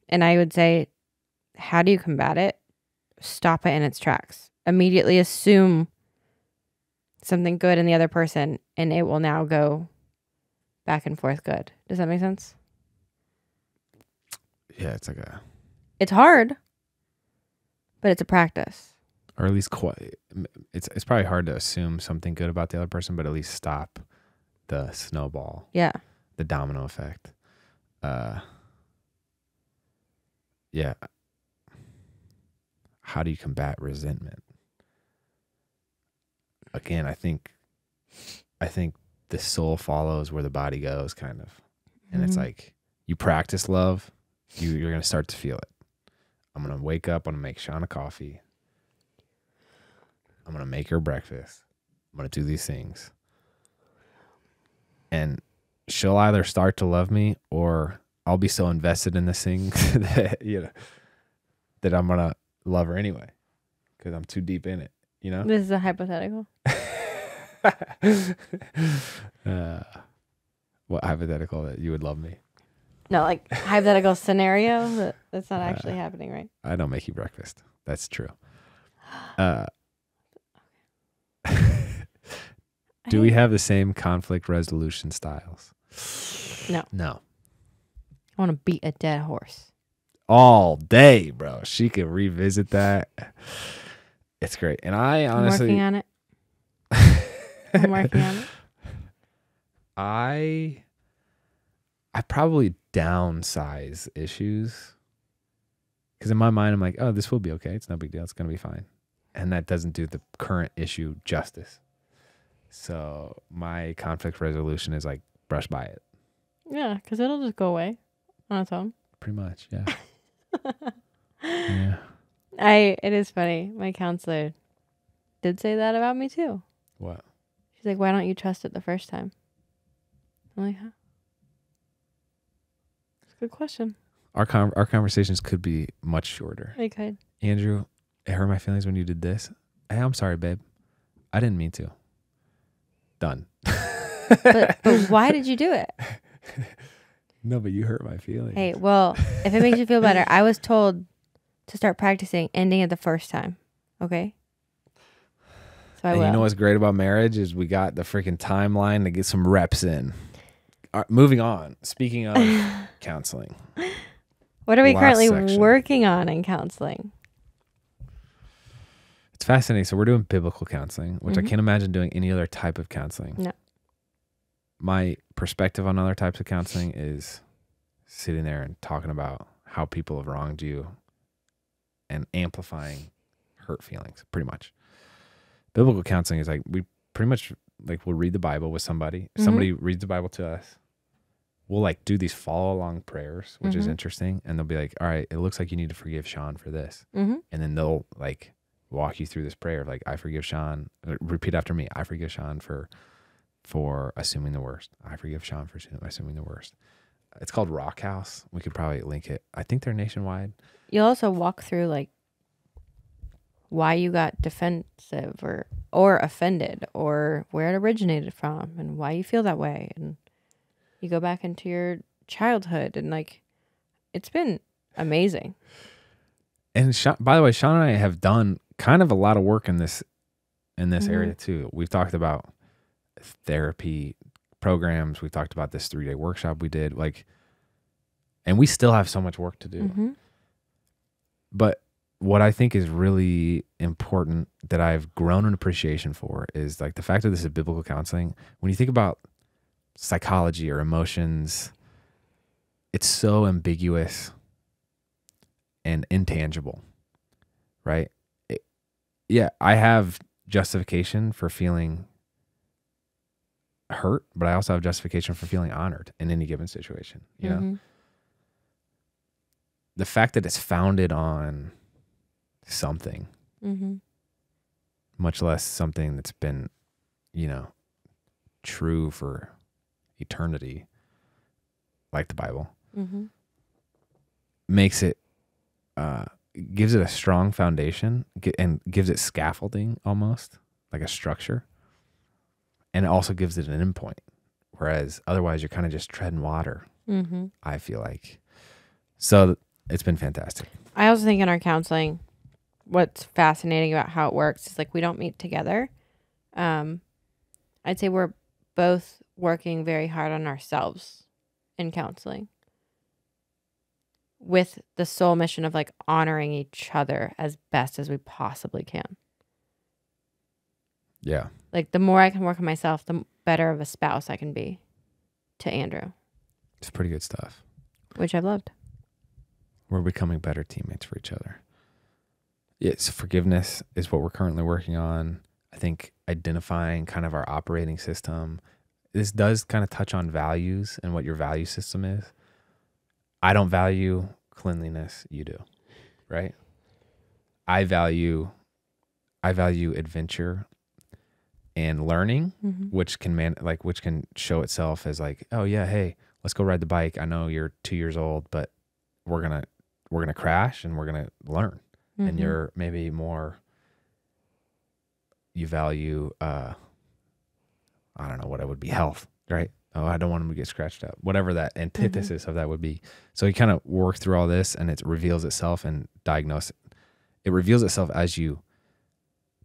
And I would say, how do you combat it? Stop it in its tracks. Immediately assume something good in the other person, and it will now go back and forth good. Does that make sense? Yeah, it's hard, but it's a practice. Or at least it's probably hard to assume something good about the other person, but at least stop the snowball. Yeah. The domino effect. Yeah. How do you combat resentment? Again, I think the soul follows where the body goes, kind of. And it's like, you practice love, you're going to start to feel it. I'm going to wake up, I'm going to make Shawn a coffee. I'm going to make her breakfast. I'm going to do these things. And she'll either start to love me, or I'll be so invested in this thing that, you know, that I'm going to love her anyway, because I'm too deep in it, you know? This is a hypothetical. What hypothetical? That you would love me? No, like hypothetical scenario, but that's not actually happening, right? I don't make you breakfast. That's true. Do we have the same conflict resolution styles? No. I want to beat a dead horse. All day, bro. She could revisit that. It's great. And I honestly... I'm working on it. I'm working on it. I probably downsize issues. Because in my mind, I'm like, oh, this will be okay. It's no big deal. It's going to be fine. And that doesn't do the current issue justice. So my conflict resolution is like, brush by it. Yeah, because it'll just go away on its own. Pretty much, yeah. Yeah. It is funny. My counselor did say that about me too. What? She's like, why don't you trust it the first time? I'm like, huh? It's a good question. Our conversations could be much shorter. They could. Andrew, it hurt my feelings when you did this. Hey, I'm sorry, babe. I didn't mean to. Done. but why did you do it? No, but you hurt my feelings. Hey, well, if it makes you feel better, I was told to start practicing ending it the first time. Okay? So I will. You know what's great about marriage is we got the freaking timeline to get some reps in. Moving on. Speaking of counseling. What are we currently working on in counseling? It's fascinating. So we're doing biblical counseling, which I can't imagine doing any other type of counseling. No. My perspective on other types of counseling is sitting there and talking about how people have wronged you and amplifying hurt feelings, pretty much. Biblical counseling is like, we pretty much like, we'll read the Bible with somebody. Somebody reads the Bible to us. We'll like do these follow along prayers, which is interesting. And they'll be like, all right, it looks like you need to forgive Shawn for this. And then they'll like walk you through this prayer of like, I forgive Shawn. Repeat after me. I forgive Shawn for assuming the worst. I forgive Shawn for assuming the worst. It's called Rock House. We could probably link it. I think they're nationwide. You'll also walk through like why you got defensive or offended or where it originated from and why you feel that way. And you go back into your childhood and like, it's been amazing. And by the way, Shawn and I have done kind of a lot of work in this area too. We've talked about therapy programs. We've talked about this 3-day workshop we did, like, and we still have so much work to do. But what I think is really important that I've grown an appreciation for is like the fact that this is biblical counseling. When you think about psychology or emotions, it's so ambiguous and intangible, right? I have justification for feeling hurt, but I also have justification for feeling honored in any given situation. You know, the fact that it's founded on something, much less something that's been, true for eternity, like the Bible, makes it, gives it a strong foundation and gives it scaffolding, almost like a structure. And it also gives it an endpoint. Whereas otherwise you're kind of just treading water, I feel like. So it's been fantastic. I also think in our counseling, what's fascinating about how it works is like we don't meet together. I'd say we're both working very hard on ourselves in counseling with the sole mission of like honoring each other as best as we possibly can. Yeah. Like the more I can work on myself, the better of a spouse I can be to Andrew. It's pretty good stuff. Which I've loved. We're becoming better teammates for each other. Yes, forgiveness is what we're currently working on. I think identifying kind of our operating system. This does kind of touch on values and what your value system is. I don't value cleanliness. You do, right? I value adventure and learning, which can which can show itself as like, oh yeah, hey, let's go ride the bike. I know you're 2 years old, but we're gonna crash and we're gonna learn. And you're maybe more, you value, I don't know what it would be, health, right? Oh, I don't want them to get scratched up. Whatever that antithesis of that would be. So you kind of work through all this and it reveals itself and diagnose it. It reveals itself as you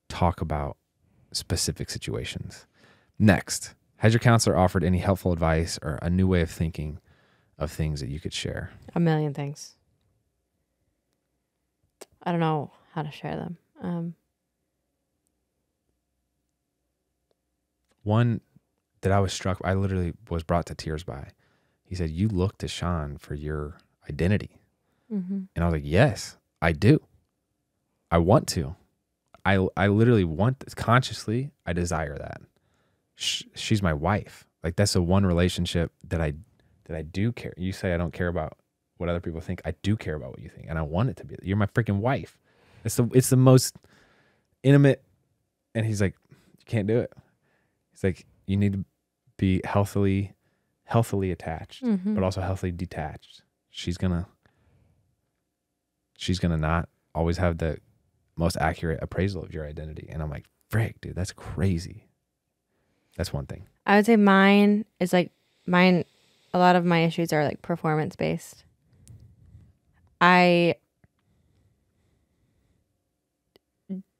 talk about specific situations. Next, has your counselor offered any helpful advice or a new way of thinking of things that you could share? A million things. I don't know how to share them. One that I was struck, I literally was brought to tears by. He said, you look to Shawn for your identity. And I was like, yes, I do. I want to. I literally want this. Consciously, I desire that. She's my wife. Like that's the one relationship that I do care. You say I don't care about what other people think. I do care about what you think, and I want it to be. You're my freaking wife. It's the most intimate. And he's like, you can't do it. He's like, you need to be healthily attached, but also healthily detached. She's gonna not always have the most accurate appraisal of your identity. And I'm like, frick, dude, that's crazy. That's one thing. I would say mine is like a lot of my issues are like performance based. I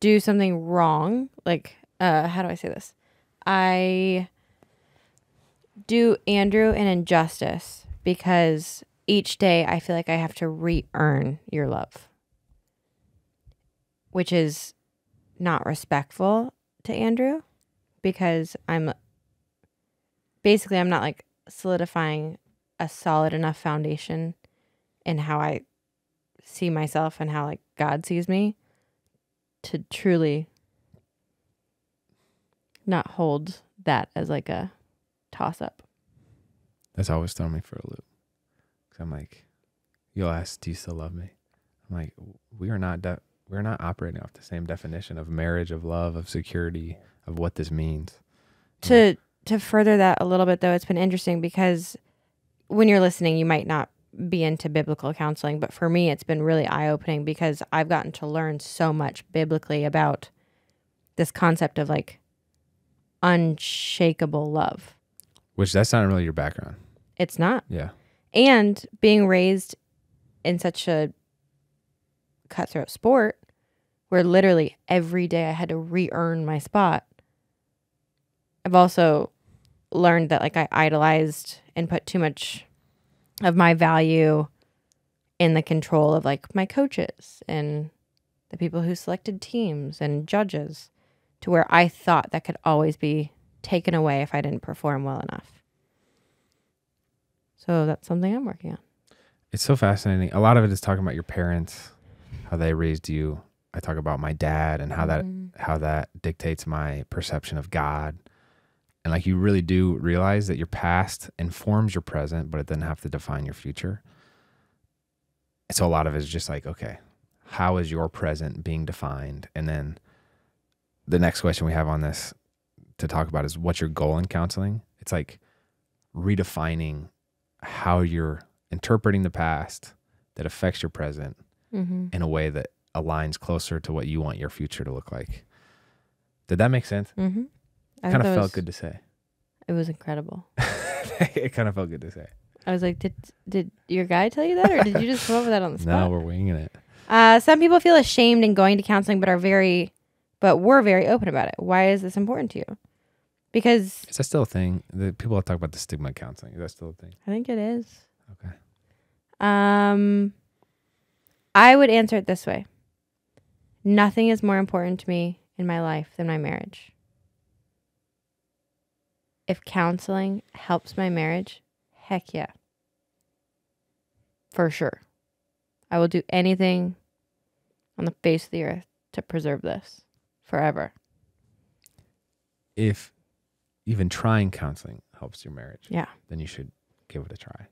do something wrong. Like, how do I say this? I do Andrew an injustice because each day I feel like I have to re-earn your love, which is not respectful to Andrew because I'm not like solidifying a solid enough foundation in how I see myself and how like God sees me to truly not hold that as like a toss up. That's always thrown me for a loop. 'Cause I'm like, you'll ask, do you still love me? I'm like, we're not operating off the same definition of marriage, of love, of security, of what this means. To further that a little bit, though, it's been interesting because when you're listening, you might not be into biblical counseling, but for me, it's been really eye-opening because I've gotten to learn so much biblically about this concept of like unshakable love. Which that's not really your background. It's not. Yeah. And being raised in such a cutthroat sport where literally every day I had to re-earn my spot, I've also learned that like I idolized and put too much of my value in the control of like my coaches and the people who selected teams and judges, to where I thought that could always be taken away if I didn't perform well enough. So that's something I'm working on. It's so fascinating. A lot of it is talking about your parents, how they raised you. I talk about my dad and how that dictates my perception of God. And like you really do realize that your past informs your present, but it doesn't have to define your future. And so a lot of it is just like, okay, how is your present being defined? And then the next question we have on this to talk about is, what's your goal in counseling? It's like redefining how you're interpreting the past that affects your present in a way that aligns closer to what you want your future to look like. Did that make sense? Mm-hmm. It kind of felt good to say. It was incredible. It kind of felt good to say. I was like, did your guy tell you that, or did you just come up with that on the spot? No, we're winging it. Some people feel ashamed in going to counseling, but we're very open about it. Why is this important to you? Because is that still a thing? The people talk about the stigma of counseling. Is that still a thing? I think it is. Okay. I would answer it this way. Nothing is more important to me in my life than my marriage. If counseling helps my marriage, heck yeah. For sure. I will do anything on the face of the earth to preserve this forever. If even trying counseling helps your marriage, yeah, then you should give it a try,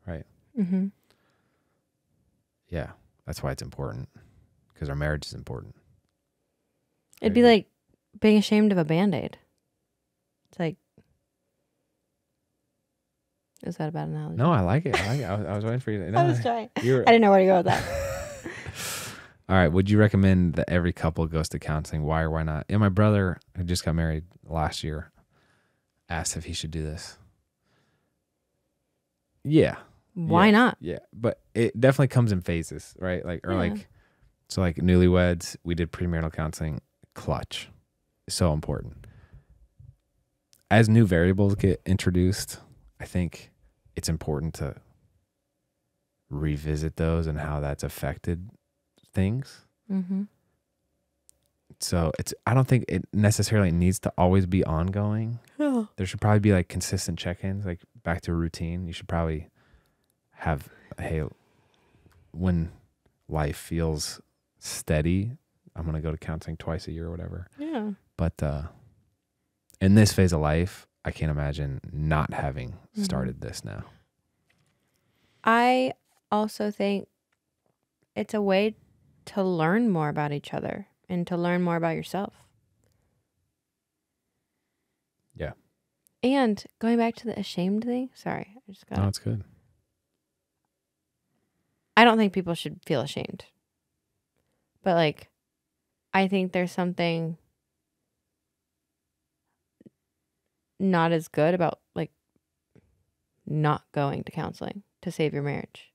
right? Mm-hmm. Yeah, that's why it's important, because our marriage is important. It'd be like being ashamed of a Band-Aid. It's like, is that a bad analogy? No, I like it. I was waiting for you to. No, I was trying. I didn't know where to go with that. All right. Would you recommend that every couple goes to counseling? Why or why not? Yeah, my brother, who just got married last year, asked if he should do this. Yeah. Why not? Yeah, but it definitely comes in phases, right? Like, or like, so like newlyweds, we did premarital counseling. Clutch, so important. As new variables get introduced, I think it's important to revisit those and how that's affected things. Mm-hmm. So I don't think it necessarily needs to always be ongoing. Oh. There should probably be like consistent check-ins, like back to a routine. You should probably have, hey, when life feels steady, I'm going to go to counseling twice a year or whatever. Yeah. But in this phase of life, I can't imagine not having started this now. I also think it's a way to learn more about each other and to learn more about yourself. Yeah. And going back to the ashamed thing, sorry, I just got. No, it's good. I don't think people should feel ashamed. But like, I think there's something not as good about like not going to counseling to save your marriage.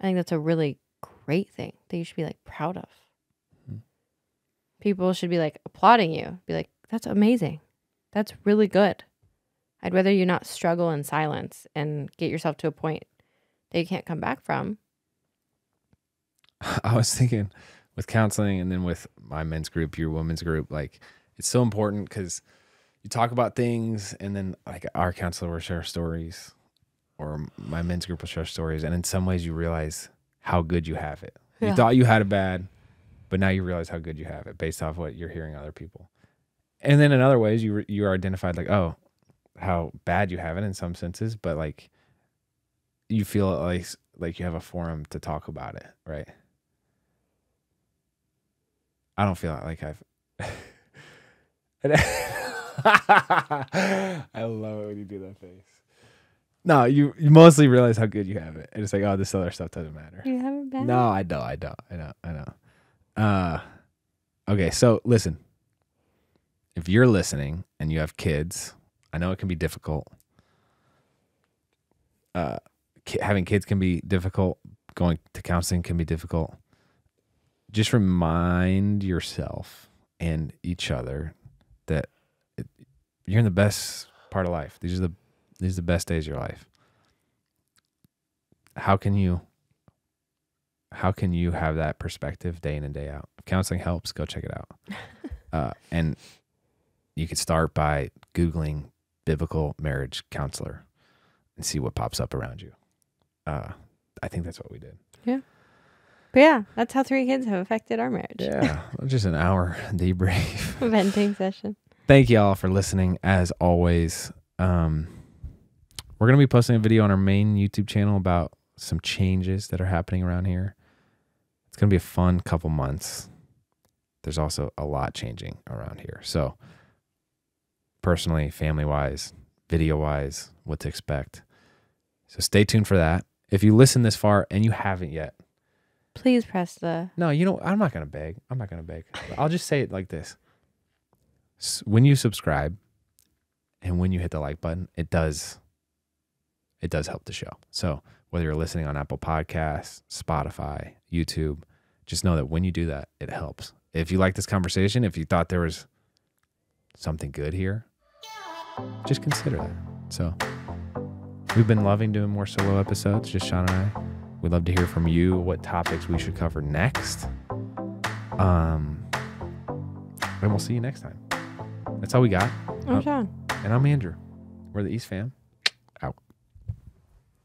I think that's a really great thing that you should be like proud of. Mm-hmm. People should be like applauding you. Be like, that's amazing. That's really good. I'd rather you not struggle in silence and get yourself to a point that you can't come back from. I was thinking with counseling and then with my men's group, your women's group, like it's so important because you talk about things and then like our counselor will share stories or my men's group will share stories. And in some ways you realize how good you have it. Yeah. You thought you had it bad, but now you realize how good you have it based off what you're hearing other people. And then in other ways, you are identified like, oh, how bad you have it in some senses, but like you feel like you have a forum to talk about it, right? I don't feel like I've. I love it when you do that face. No, you mostly realize how good you have it, and it's like, oh, this other stuff doesn't matter. You have it bad? No, I know. Okay, so listen. If you're listening and you have kids, I know it can be difficult. Having kids can be difficult. Going to counseling can be difficult. Just remind yourself and each other that you're in the best part of life. These are the best days of your life. How can you have that perspective day in and day out? If counseling helps, go check it out. And you could start by Googling biblical marriage counselor and see what pops up around you. I think that's what we did. Yeah. But yeah, that's how 3 kids have affected our marriage. Yeah. Just an hour debrief. Venting session. Thank you all for listening. As always, we're going to be posting a video on our main YouTube channel about some changes that are happening around here. It's going to be a fun couple months. There's also a lot changing around here. So personally, family-wise, video-wise, what to expect. So stay tuned for that. If you listen this far and you haven't yet, please press the... No, I'm not going to beg. I'll just say it like this. When you subscribe and when you hit the like button, it does help the show. So whether you're listening on Apple Podcasts, Spotify, YouTube, just know that when you do that, it helps. If you like this conversation, if you thought there was something good here, just consider that. So we've been loving doing more solo episodes, just Shawn and I. We'd love to hear from you what topics we should cover next. And we'll see you next time. That's all we got. I'm Shawn. And I'm Andrew. We're the East fam.